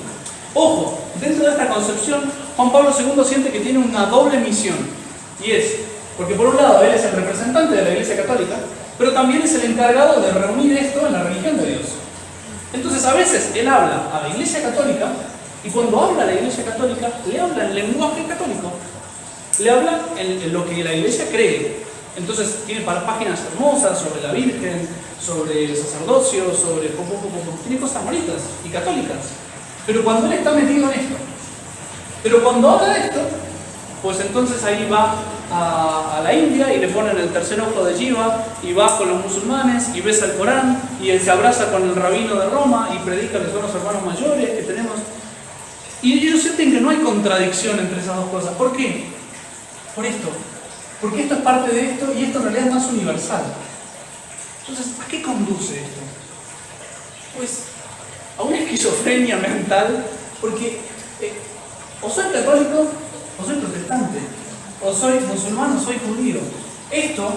Ojo, dentro de esta concepción, Juan Pablo II siente que tiene una doble misión. Y es, porque por un lado él es el representante de la Iglesia Católica, pero también es el encargado de reunir esto en la religión de Dios. Entonces a veces él habla a la Iglesia Católica, y cuando habla a la Iglesia Católica, le habla en lenguaje católico. Le habla en lo que la Iglesia cree. Entonces tiene páginas hermosas sobre la Virgen, sobre el sacerdocio, sobre... tiene cosas bonitas y católicas. Pero cuando él está metido en esto, pero cuando habla de esto, pues entonces ahí va a la India y le ponen el tercer ojo de Jiva y va con los musulmanes y besa el Corán y él se abraza con el rabino de Roma y predica que son los hermanos mayores que tenemos. Y ellos sienten que no hay contradicción entre esas dos cosas. ¿Por qué? Por esto. Porque esto es parte de esto y esto en realidad es más universal. Entonces, ¿a qué conduce esto? Pues a una esquizofrenia mental, porque o soy católico o soy protestante, o soy musulmán o soy judío. Esto,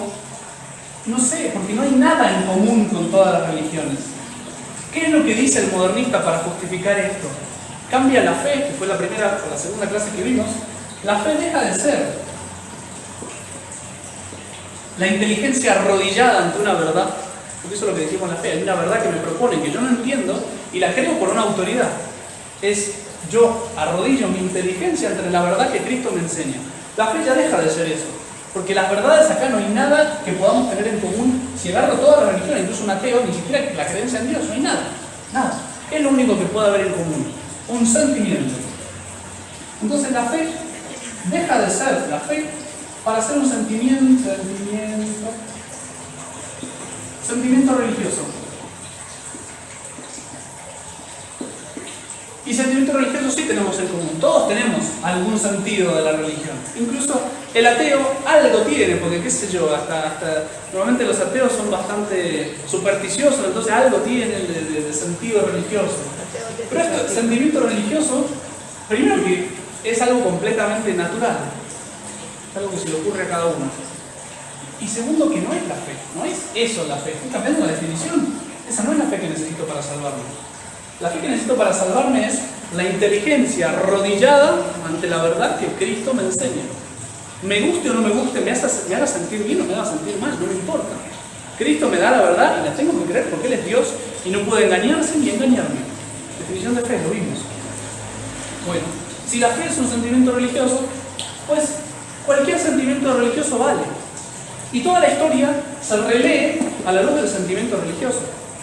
no sé, porque no hay nada en común con todas las religiones. ¿Qué es lo que dice el modernista para justificar esto? Cambia la fe, que fue la primera o la segunda clase que vimos. La fe deja de ser la inteligencia arrodillada ante una verdad, porque eso es lo que decimos en la fe, hay una verdad que me proponen, que yo no entiendo, y la creo por una autoridad. Es yo arrodillo mi inteligencia ante la verdad que Cristo me enseña. La fe ya deja de ser eso, porque las verdades acá no hay nada que podamos tener en común. Si agarro toda la religión, incluso un ateo, ni siquiera la creencia en Dios, no hay nada, nada. Es lo único que puede haber en común, un sentimiento. Entonces la fe deja de ser la fe para ser un sentimiento religioso. Y sentimiento religioso sí tenemos en común. Todos tenemos algún sentido de la religión. Incluso el ateo algo tiene, porque qué sé yo, normalmente los ateos son bastante supersticiosos, entonces algo tienen de sentido religioso. Pero este sentimiento religioso, primero que es algo completamente natural, es algo que se le ocurre a cada uno. Y segundo, que no es la fe, no es eso la fe. Estoy cambiando la definición. Esa no es la fe que necesito para salvarme. La fe que necesito para salvarme es la inteligencia arrodillada ante la verdad que Cristo me enseña. Me guste o no me guste, me haga sentir bien o me haga sentir mal, no me importa. Cristo me da la verdad y la tengo que creer porque Él es Dios y no puede engañarse ni engañarme. Definición de fe, lo vimos. Bueno, si la fe es un sentimiento religioso, pues cualquier sentimiento religioso vale. Y toda la historia se relee a la luz del sentimiento religioso.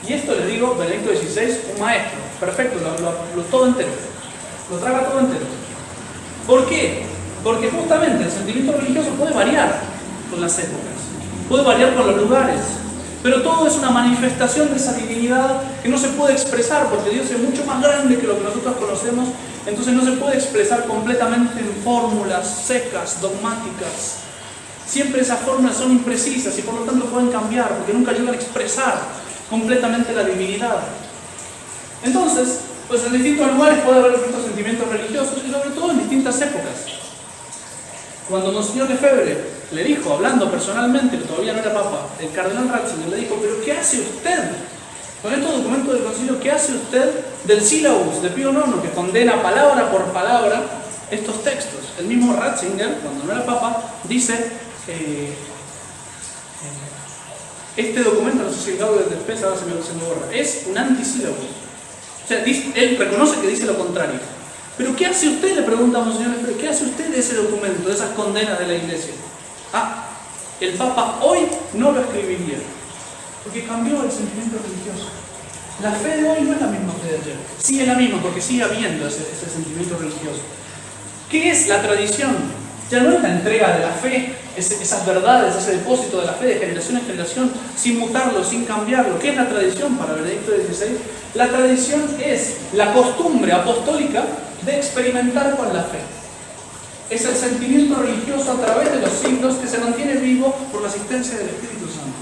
Y esto le digo, Benedicto XVI, un maestro, perfecto, lo todo entero, lo traga todo entero. ¿Por qué? Porque justamente el sentimiento religioso puede variar con las épocas, puede variar con los lugares, pero todo es una manifestación de esa divinidad que no se puede expresar porque Dios es mucho más grande que lo que nosotros conocemos. hacemos, entonces no se puede expresar completamente en fórmulas secas, dogmáticas. Siempre esas fórmulas son imprecisas y por lo tanto pueden cambiar, porque nunca llegan a expresar completamente la divinidad. Entonces, pues en distintos lugares puede haber distintos sentimientos religiosos y sobre todo en distintas épocas. Cuando Monseñor Lefebvre le dijo, hablando personalmente, que todavía no era papa, el cardenal Ratzinger le dijo, pero ¿qué hace usted con estos documentos del concilio? ¿Qué hace usted del sílabus de Pío IX, que condena palabra por palabra estos textos? El mismo Ratzinger, cuando no era papa, dice, este documento, no sé si el Gaudium et Spes ahora se me borra, es un antisílabus. O sea, él reconoce que dice lo contrario. ¿Pero qué hace usted? Le pregunta a Monseñor Lefebvre, ¿qué hace usted de ese documento, de esas condenas de la Iglesia? El Papa hoy no lo escribiría, porque cambió el sentimiento religioso. La fe de hoy no es la misma fe de ayer. Sí es la misma, porque sigue habiendo ese sentimiento religioso. ¿Qué es la tradición? Ya no es la entrega de la fe, esas verdades, ese depósito de la fe de generación en generación, sin mutarlo, sin cambiarlo. ¿Qué es la tradición para Benedicto XVI? La tradición es la costumbre apostólica de experimentar con la fe. Es el sentimiento religioso a través de los signos que se mantiene vivo por la asistencia del Espíritu Santo.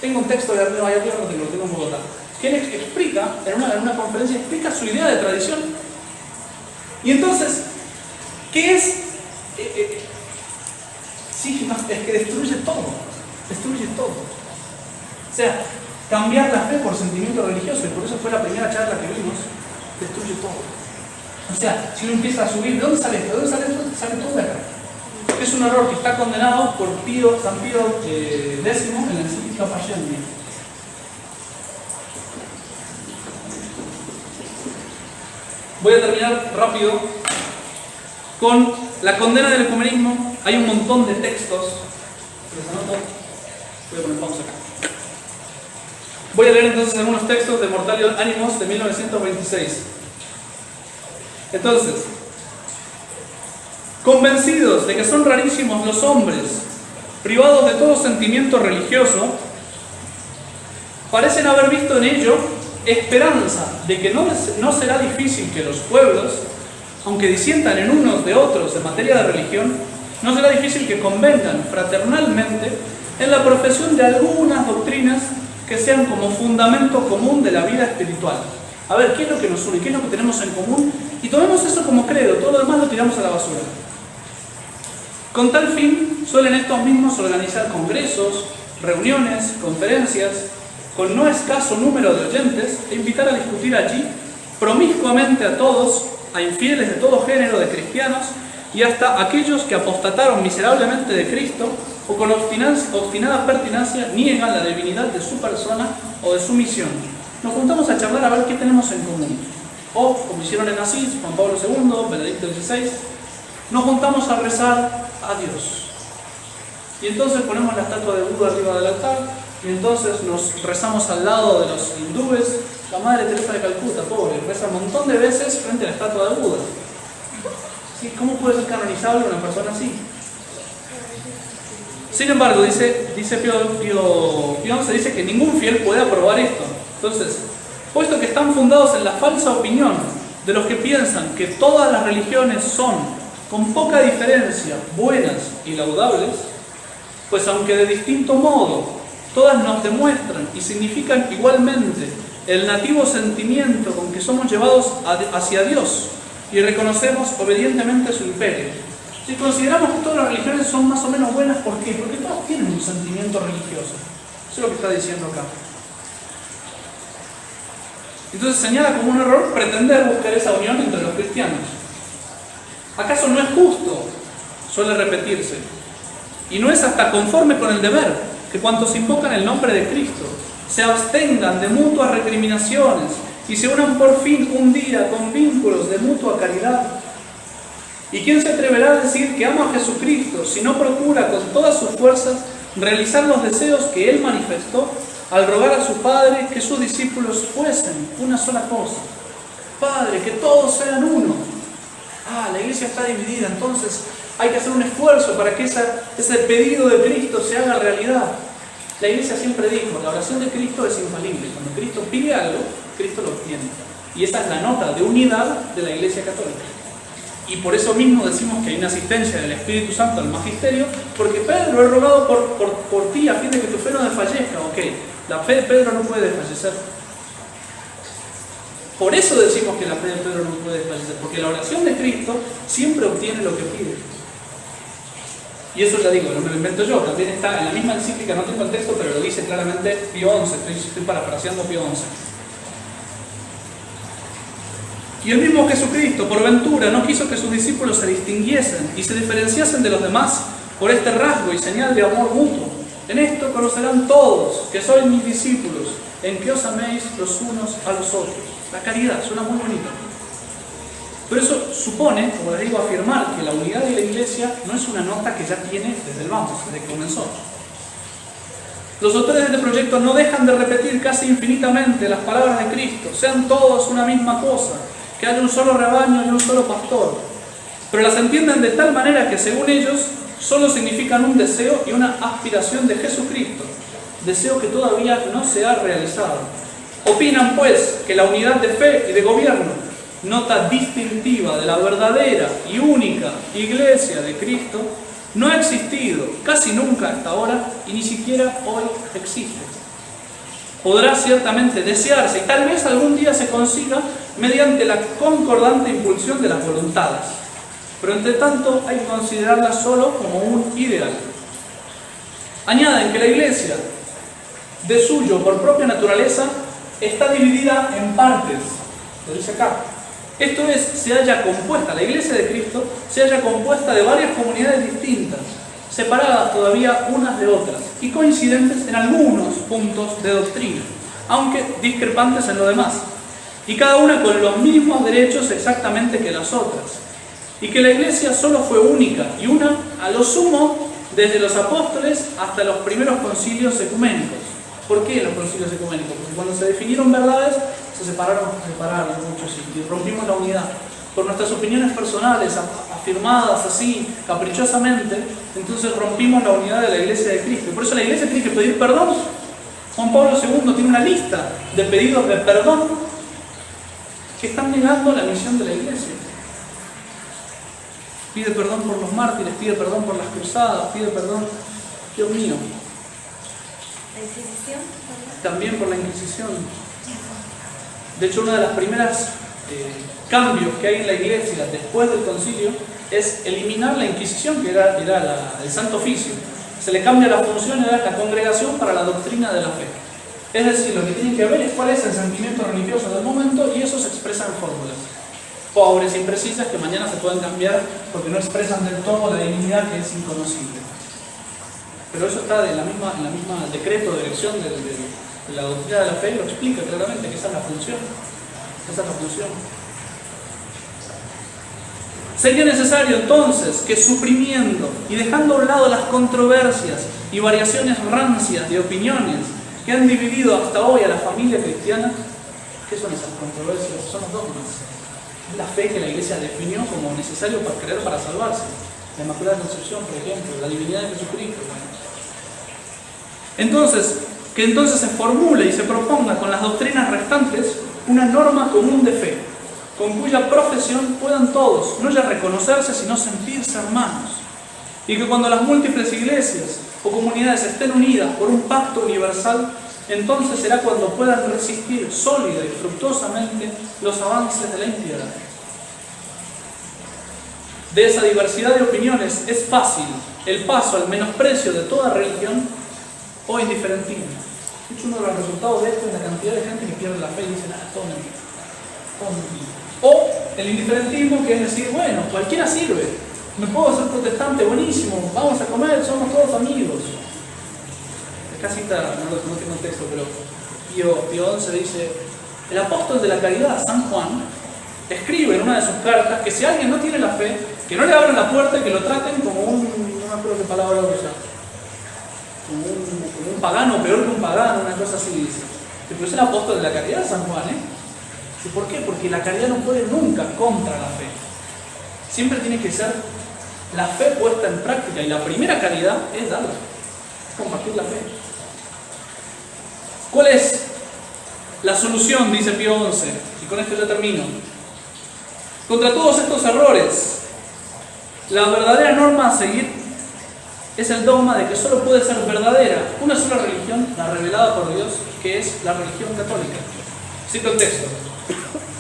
Tengo un texto de Arneo Ayala, lo tengo en Bogotá, que él explica, en una conferencia, explica su idea de tradición. Y entonces, ¿qué es? Sí, no, es que destruye todo. Destruye todo. O sea, cambiar la fe por sentimiento religioso, y por eso fue la primera charla que vimos, destruye todo. O sea, si uno empieza a subir, ¿de dónde sale esto? ¿De dónde sale esto? Sale todo de acá. Es un error que está condenado por San Pío X en la encíclica Pascendi. Voy a terminar rápido con la condena del ecumenismo. Hay un montón de textos. Les anoto. Voy a poner pausa acá. Voy a leer entonces algunos textos de Mortalio Animos de 1926. Entonces, convencidos de que son rarísimos los hombres, privados de todo sentimiento religioso, parecen haber visto en ello esperanza de que no será difícil que los pueblos, aunque disientan en unos de otros en materia de religión, no será difícil que convengan fraternalmente en la profesión de algunas doctrinas que sean como fundamento común de la vida espiritual. A ver, ¿qué es lo que nos une? ¿Qué es lo que tenemos en común? Y tomemos eso como credo, todo lo demás lo tiramos a la basura. Con tal fin, suelen estos mismos organizar congresos, reuniones, conferencias, con no escaso número de oyentes, e invitar a discutir allí promiscuamente a todos, a infieles de todo género de cristianos, y hasta aquellos que apostataron miserablemente de Cristo, o con obstinada pertinacia niegan la divinidad de su persona o de su misión. Nos juntamos a charlar a ver qué tenemos en común. O, como hicieron en Asís, Juan Pablo II, Benedicto XVI, nos juntamos a rezar a Dios. Y entonces ponemos la estatua de Buda arriba del altar, y entonces nos rezamos al lado de los hindúes. La Madre Teresa de Calcuta, pobre, reza un montón de veces frente a la estatua de Buda. ¿Sí? ¿Cómo puede ser canonizable una persona así? Sin embargo, dice Pío XI, dice que ningún fiel puede aprobar esto. Entonces, puesto que están fundados en la falsa opinión de los que piensan que todas las religiones son, con poca diferencia, buenas y laudables, pues aunque de distinto modo, todas nos demuestran y significan igualmente el nativo sentimiento con que somos llevados hacia Dios y reconocemos obedientemente su imperio. Si consideramos que todas las religiones son más o menos buenas, ¿por qué? Porque todas tienen un sentimiento religioso. Eso es lo que está diciendo acá. Entonces señala como un error pretender buscar esa unión entre los cristianos. ¿Acaso no es justo? Suele repetirse. Y no es hasta conforme con el deber que cuantos invocan el nombre de Cristo se abstengan de mutuas recriminaciones y se unan por fin un día con vínculos de mutua caridad. ¿Y quién se atreverá a decir que ama a Jesucristo si no procura con todas sus fuerzas realizar los deseos que Él manifestó al rogar a su Padre que sus discípulos fuesen una sola cosa? Padre, que todos sean uno. La iglesia está dividida, entonces hay que hacer un esfuerzo para que ese pedido de Cristo se haga realidad. La iglesia siempre dijo, la oración de Cristo es infalible. Cuando Cristo pide algo, Cristo lo obtiene. Y esa es la nota de unidad de la Iglesia Católica. Y por eso mismo decimos que hay una asistencia del Espíritu Santo al Magisterio, porque Pedro, he rogado por ti a fin de que tu fe no desfallezca. Ok, la fe de Pedro no puede desfallecer. Por eso decimos que la fe de Pedro no puede desfallecer, porque la oración de Cristo siempre obtiene lo que pide. Y eso ya digo, no me lo invento yo, también está en la misma encíclica, no tengo el texto, pero lo dice claramente Pío XI, estoy parafraseando Pío XI. Y el mismo Jesucristo, por ventura, no quiso que sus discípulos se distinguiesen y se diferenciasen de los demás por este rasgo y señal de amor mutuo. En esto conocerán todos que sois mis discípulos, en que os améis los unos a los otros. La caridad, suena muy bonito. Pero eso supone, como les digo, afirmar que la unidad de la Iglesia no es una nota que ya tiene desde el vamos, desde que comenzó. Los autores de este proyecto no dejan de repetir casi infinitamente las palabras de Cristo: sean todos una misma cosa, que haya un solo rebaño y un solo pastor. Pero las entienden de tal manera que, según ellos, solo significan un deseo y una aspiración de Jesucristo, deseo que todavía no se ha realizado. Opinan, pues, que la unidad de fe y de gobierno, nota distintiva de la verdadera y única Iglesia de Cristo, no ha existido casi nunca hasta ahora y ni siquiera hoy existe. Podrá ciertamente desearse y tal vez algún día se consiga mediante la concordante impulsión de las voluntades, pero entre tanto hay que considerarla solo como un ideal. Añaden que la Iglesia, de suyo por propia naturaleza, está dividida en partes, lo dice acá. Esto es, se halla compuesta, la Iglesia de Cristo se halla compuesta de varias comunidades distintas, separadas todavía unas de otras y coincidentes en algunos puntos de doctrina, aunque discrepantes en lo demás, y cada una con los mismos derechos exactamente que las otras, y que la Iglesia solo fue única y una, a lo sumo, desde los apóstoles hasta los primeros concilios ecuménicos. ¿Por qué los concilios ecuménicos? Porque cuando se definieron verdades, se separaron muchos y rompimos la unidad. Por nuestras opiniones personales, afirmadas así, caprichosamente, entonces rompimos la unidad de la Iglesia de Cristo. Y por eso la Iglesia tiene que pedir perdón. Juan Pablo II tiene una lista de pedidos de perdón que están negando la misión de la Iglesia. Pide perdón por los mártires, pide perdón por las cruzadas, pide perdón, Dios mío. ¿La Inquisición? También por la Inquisición. De hecho, uno de los primeros cambios que hay en la Iglesia después del concilio es eliminar la Inquisición, que era el Santo Oficio. Se le cambia la función de la congregación para la doctrina de la fe. Es decir, lo que tienen que ver es cuál es el sentimiento religioso del momento y eso se expresa en fórmulas pobres e imprecisas que mañana se pueden cambiar porque no expresan del todo la divinidad, que es inconocible. Pero eso está en la misma decreto de elección de la doctrina de la fe, lo explica claramente que esa es la función. Esa es la función. Sería necesario entonces que, suprimiendo y dejando a un lado las controversias y variaciones rancias de opiniones que han dividido hasta hoy a la familia cristiana, ¿qué son esas controversias? Son los dogmas. La fe que la Iglesia definió como necesario para creer para salvarse. La Inmaculada Concepción, por ejemplo, la divinidad de Jesucristo. Que entonces se formule y se proponga con las doctrinas restantes una norma común de fe, con cuya profesión puedan todos no ya reconocerse, sino sentirse hermanos. Y que cuando las múltiples iglesias o comunidades estén unidas por un pacto universal, entonces será cuando puedan resistir sólida y fructuosamente los avances de la impiedad. De esa diversidad de opiniones es fácil el paso al menosprecio de toda religión o indiferentismo. De hecho, uno de los resultados de esto es la cantidad de gente que pierde la fe y dice, todo mentira, todo mentira. O el indiferentismo, que es decir, bueno, cualquiera sirve, me puedo hacer protestante, buenísimo, vamos a comer, somos todos amigos. Esta cita, no tengo texto, pero Pío XI dice, el apóstol de la caridad, San Juan, escribe en una de sus cartas que si alguien no tiene la fe, que no le abran la puerta y que lo traten como no me acuerdo qué palabra usar, como un pagano, peor que un pagano, una cosa así dice. Pero es el apóstol de la caridad, San Juan, ¿Y por qué? Porque la caridad no puede nunca contra la fe. Siempre tiene que ser la fe puesta en práctica, y la primera caridad es darla, es compartir la fe. ¿Cuál es la solución? Dice Pío XI, y con esto ya termino. Contra todos estos errores, la verdadera norma a seguir es el dogma de que solo puede ser verdadera una sola religión, la revelada por Dios, que es la religión católica. Cito el texto.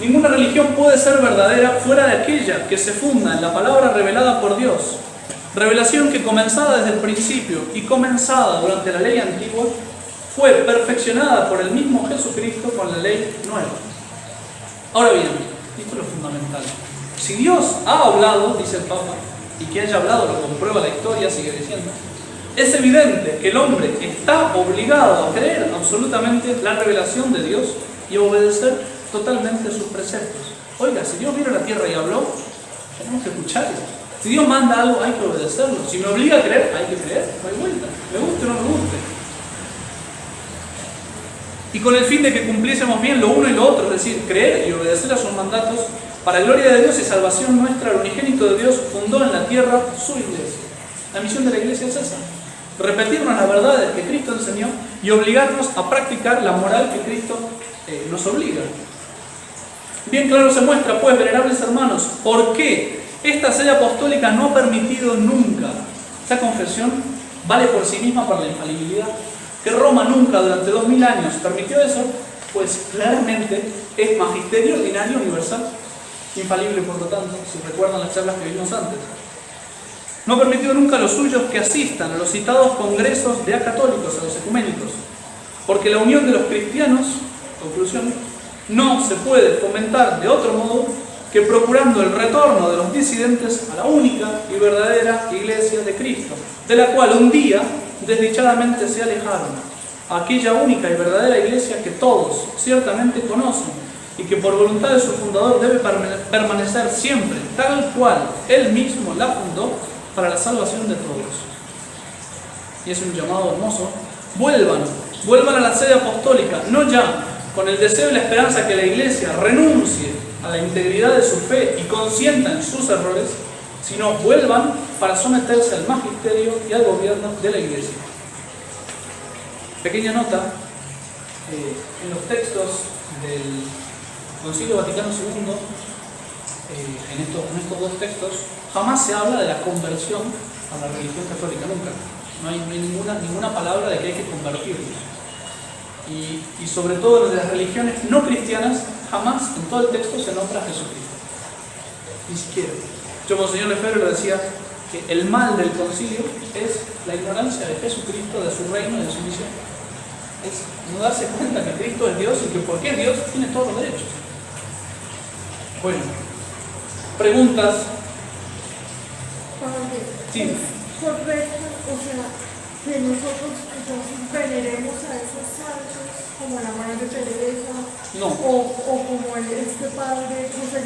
Ninguna religión puede ser verdadera fuera de aquella que se funda en la palabra revelada por Dios. Revelación que, comenzada desde el principio y comenzada durante la ley antigua, fue perfeccionada por el mismo Jesucristo con la ley nueva. Ahora bien, esto es lo fundamental. Si Dios ha hablado, dice el Papa, y que haya hablado lo comprueba la historia, sigue diciendo, es evidente que el hombre está obligado a creer absolutamente la revelación de Dios y a obedecer totalmente sus preceptos. Oiga, si Dios vino a la tierra y habló, tenemos que escucharlo. Si Dios manda algo, hay que obedecerlo. Si me obliga a creer, hay que creer. No hay vuelta. Me guste o no me guste. Y con el fin de que cumpliésemos bien lo uno y lo otro, es decir, creer y obedecer a sus mandatos, para gloria de Dios y salvación nuestra, el unigénito de Dios fundó en la tierra su iglesia. La misión de la iglesia es esa: repetirnos las verdades que Cristo enseñó y obligarnos a practicar la moral que Cristo nos obliga. Bien claro se muestra, pues, venerables hermanos, por qué esta sede apostólica no ha permitido nunca. Esta confesión vale por sí misma para la infalibilidad. Que Roma nunca durante 2000 años permitió eso, pues claramente es magisterio ordinario universal, infalible por lo tanto, si recuerdan las charlas que vimos antes. No ha permitido nunca a los suyos que asistan a los citados congresos de acatólicos, a los ecuménicos, porque la unión de los cristianos, conclusión, no se puede fomentar de otro modo que procurando el retorno de los disidentes a la única y verdadera Iglesia de Cristo, de la cual un día desdichadamente se alejaron, a aquella única y verdadera Iglesia que todos ciertamente conocen y que por voluntad de su fundador debe permanecer siempre tal cual él mismo la fundó para la salvación de todos. Y es un llamado hermoso. Vuelvan a la sede apostólica, no ya con el deseo y la esperanza que la Iglesia renuncie a la integridad de su fe y consienta en sus errores, sino vuelvan para someterse al magisterio y al gobierno de la Iglesia. Pequeña nota, en los textos del Concilio Vaticano II, en estos dos textos, jamás se habla de la conversión a la religión católica, nunca. No hay ninguna palabra de que hay que convertirlos. Y sobre todo en las religiones no cristianas, jamás en todo el texto se nombra a Jesucristo. Ni siquiera. Yo, Monseñor Lefebvre, lo decía, que el mal del concilio es la ignorancia de Jesucristo, de su reino y de su misión. Es no darse cuenta que Cristo es Dios y que porque es Dios tiene todos los derechos. Bueno, preguntas. Sí. Correcto, o sea, que nosotros entonces veneremos a esos santos como la Madre Teresa, No. o como este padre José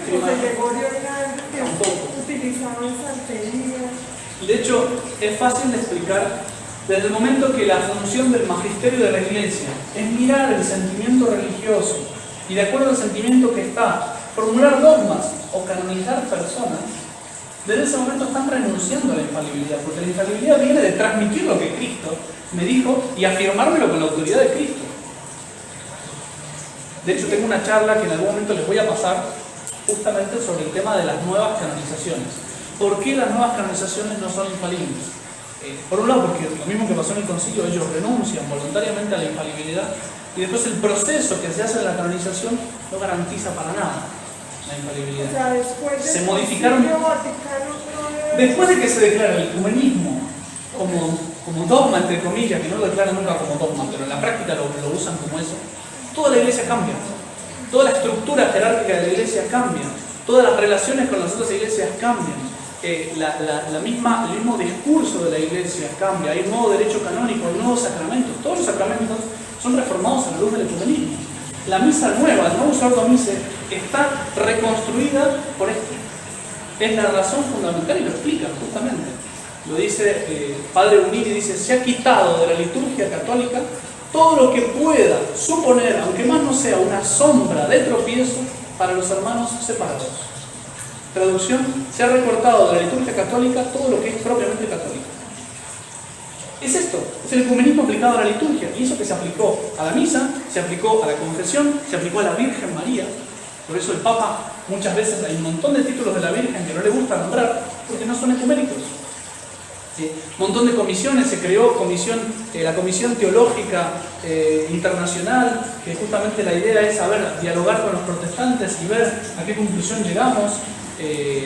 Gregorio Hernández, que utilizaba santería. De hecho, es fácil de explicar desde el momento que la función del magisterio de la Iglesia es mirar el sentimiento religioso y, de acuerdo al sentimiento que está, formular dogmas o canonizar personas. Desde ese momento están renunciando a la infalibilidad, porque la infalibilidad viene de transmitir lo que Cristo me dijo y afirmármelo con la autoridad de Cristo. De hecho, tengo una charla que en algún momento les voy a pasar justamente sobre el tema de las nuevas canonizaciones. ¿Por qué las nuevas canonizaciones no son infalibles? Por un lado, porque lo mismo que pasó en el concilio, ellos renuncian voluntariamente a la infalibilidad, y después el proceso que se hace en la canonización no garantiza para nada la infalibilidad. O sea, después se modificaron. Después de que se declara el ecumenismo como dogma, entre comillas, que no lo declaran nunca como dogma, pero en la práctica lo usan como eso, toda la Iglesia cambia. Toda la estructura jerárquica de la Iglesia cambia. Todas las relaciones con las otras iglesias cambian. El mismo discurso de la Iglesia cambia. Hay un nuevo derecho canónico, hay nuevos sacramentos. Todos los sacramentos son reformados a la luz del ecumenismo. La misa nueva, el nuevo sordo mise, está reconstruida por esto. Es la razón fundamental y lo explica justamente. Lo dice Padre Uniri, dice: se ha quitado de la liturgia católica todo lo que pueda suponer, aunque más no sea, una sombra de tropiezo para los hermanos separados. Traducción: se ha recortado de la liturgia católica todo lo que es propiamente católico. Es esto, es el ecumenismo aplicado a la liturgia. Y eso que se aplicó a la misa, se aplicó a la confesión, se aplicó a la Virgen María. Por eso el Papa, muchas veces hay un montón de títulos de la Virgen que no le gusta nombrar, porque no son ecuménicos. ¿Sí? Un montón de comisiones, se creó la Comisión Teológica Internacional, que justamente la idea es saber dialogar con los protestantes y ver a qué conclusión llegamos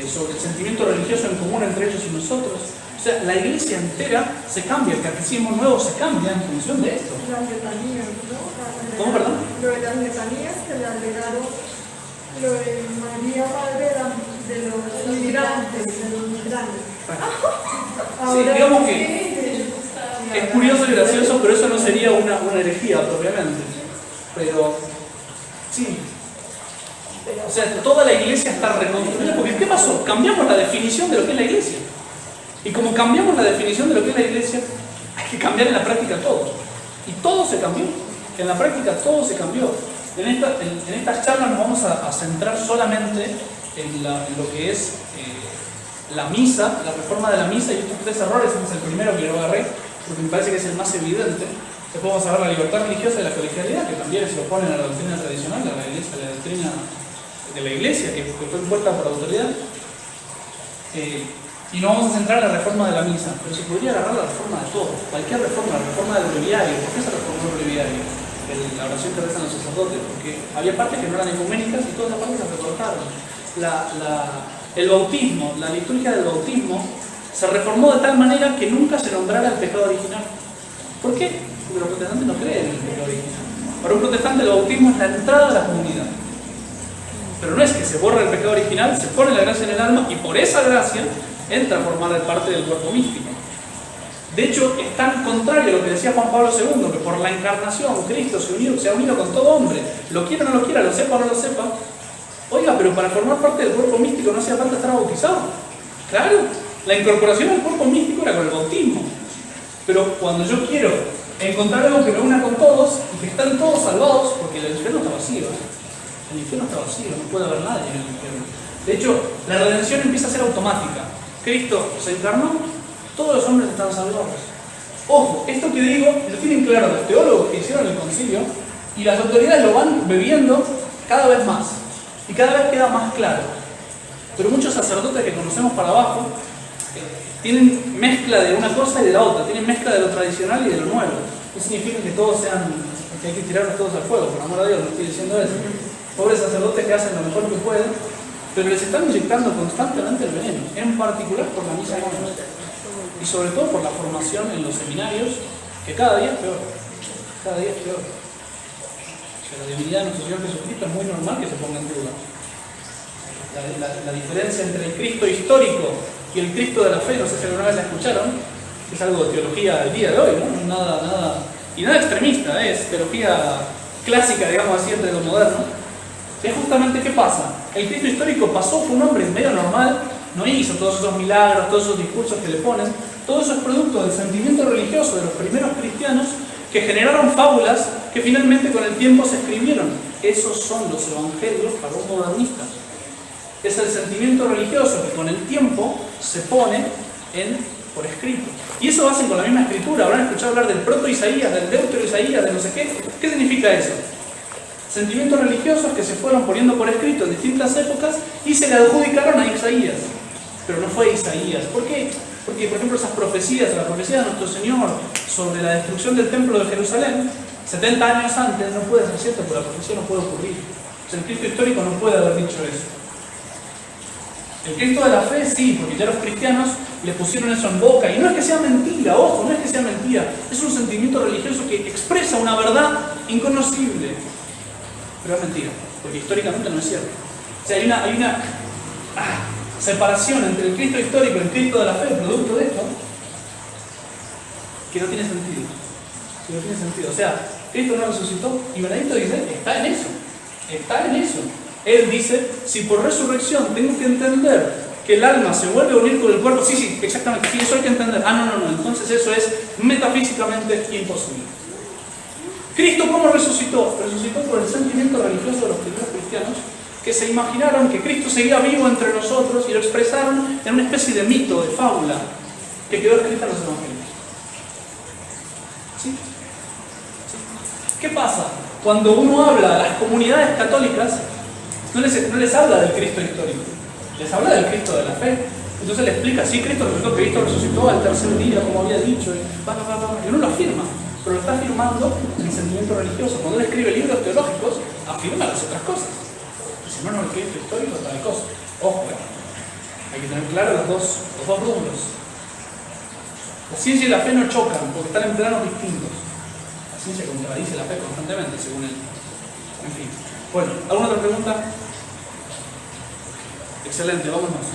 sobre el sentimiento religioso en común entre ellos y nosotros. O sea, la iglesia entera se cambia, el catecismo nuevo se cambia en función de esto. Las letanías, ¿no? ¿Cómo, perdón? Lo de las letanías que le agregaron, lo de María Madre de los migrantes, Sí, digamos que es curioso y gracioso, pero eso no sería una herejía propiamente. Pero, sí. O sea, toda la iglesia está reconstruida. Porque, ¿qué pasó? Cambiamos la definición de lo que es la iglesia. Y como cambiamos la definición de lo que es la iglesia, hay que cambiar en la práctica todo. Y todo se cambió. En la práctica todo se cambió. En estas charlas nos vamos a centrar solamente en lo que es la misa, la reforma de la misa, y estos 3 errores. Este es el primero que yo agarré, porque me parece que es el más evidente. Después vamos a ver la libertad religiosa y la colegialidad, que también se oponen a la doctrina tradicional, a la doctrina de la iglesia, que fue impuesta por autoridad. Y nos vamos a centrar en la reforma de la misa, pero se podría agarrar la reforma de todo, cualquier reforma, la reforma del breviario. ¿Por qué se reformó el breviario? La oración que rezan los sacerdotes, porque había partes que no eran ecuménicas y todas las partes las recortaron. El bautismo, la liturgia del bautismo, se reformó de tal manera que nunca se nombrara el pecado original. ¿Por qué? Porque los protestantes no creen en el pecado original. Para un protestante el bautismo es la entrada a la comunidad. Pero no es que se borra el pecado original, se pone la gracia en el alma y por esa gracia entra a formar parte del cuerpo místico. De hecho, es tan contrario a lo que decía Juan Pablo II, que por la encarnación Cristo se ha unido con todo hombre, lo quiera o no lo quiera, lo sepa o no lo sepa. Oiga, pero para formar parte del cuerpo místico no hacía falta estar bautizado. Claro, la incorporación al cuerpo místico era con el bautismo. Pero cuando yo quiero encontrar algo que me una con todos y que están todos salvados, porque el infierno está vacío, el infierno está vacío, no puede haber nadie en el infierno. De hecho, la redención empieza a ser automática. Cristo se encarnó, todos los hombres están salvados. Ojo, esto que digo lo tienen claro los teólogos que hicieron el concilio y las autoridades lo van bebiendo cada vez más y cada vez queda más claro. Pero muchos sacerdotes que conocemos para abajo tienen mezcla de una cosa y de la otra, tienen mezcla de lo tradicional y de lo nuevo. No significa que todos sean, que hay que tirarlos todos al fuego, por amor a Dios, no estoy diciendo eso. Pobres sacerdotes que hacen lo mejor que pueden, pero les están inyectando constantemente el veneno, en particular por la misa nueva. Y sobre todo por la formación en los seminarios, que cada día es peor. Cada día es peor. O sea, la divinidad de nuestro Señor Jesucristo es muy normal que se ponga en duda. La diferencia entre el Cristo histórico y el Cristo de la fe, no sé si alguna vez la escucharon, es algo de teología del día de hoy, ¿no? Nada extremista, es teología clásica, digamos así, entre lo moderno. Es justamente qué pasa. El Cristo histórico pasó, fue un hombre medio normal, no hizo todos esos milagros, todos esos discursos que le ponen. Todo eso es producto del sentimiento religioso de los primeros cristianos que generaron fábulas que finalmente con el tiempo se escribieron. Esos son los evangelios para los modernistas. Es el sentimiento religioso que con el tiempo se pone por escrito. Y eso lo hacen con la misma escritura. Habrán escuchado hablar del proto-Isaías, del deutero-Isaías, de no sé qué. ¿Qué significa eso? Sentimientos religiosos que se fueron poniendo por escrito en distintas épocas y se le adjudicaron a Isaías. Pero no fue Isaías. ¿Por qué? Porque, por ejemplo, esas profecías, la profecía de nuestro Señor sobre la destrucción del templo de Jerusalén, 70 años antes, no puede ser cierto, porque la profecía no puede ocurrir. O sea, el Cristo histórico no puede haber dicho eso. El Cristo de la fe sí, porque ya los cristianos le pusieron eso en boca. Y no es que sea mentira, ojo, no es que sea mentira. Es un sentimiento religioso que expresa una verdad inconocible. Pero es mentira, porque históricamente no es cierto. O sea, hay una separación entre el Cristo histórico y el Cristo de la fe, producto de esto, que no tiene sentido. Que no tiene sentido. O sea, Cristo no resucitó y Benedicto dice, está en eso. Está en eso. Él dice, si por resurrección tengo que entender que el alma se vuelve a unir con el cuerpo, sí, exactamente, sí, eso hay que entender. No, entonces eso es metafísicamente imposible. ¿Cristo cómo resucitó? Resucitó por el sentimiento religioso de los primeros cristianos que se imaginaron que Cristo seguía vivo entre nosotros y lo expresaron en una especie de mito, de fábula, que quedó escrita en los evangelios. ¿Sí? ¿Qué pasa? Cuando uno habla a las comunidades católicas, no les habla del Cristo histórico, les habla del Cristo de la fe. Entonces le explica, sí, Cristo resucitó al tercer día, como había dicho, y uno lo afirma, pero lo está afirmando en el sentimiento religioso. Cuando él escribe libros teológicos, afirma las otras cosas. Si no, el Cristo histórico es tal cosa. Ojo, hay que tener claro los dos rubros. La ciencia y la fe no chocan, porque están en planos distintos. La ciencia contradice la fe constantemente, según él. En fin. Bueno, ¿alguna otra pregunta? Excelente, vámonos.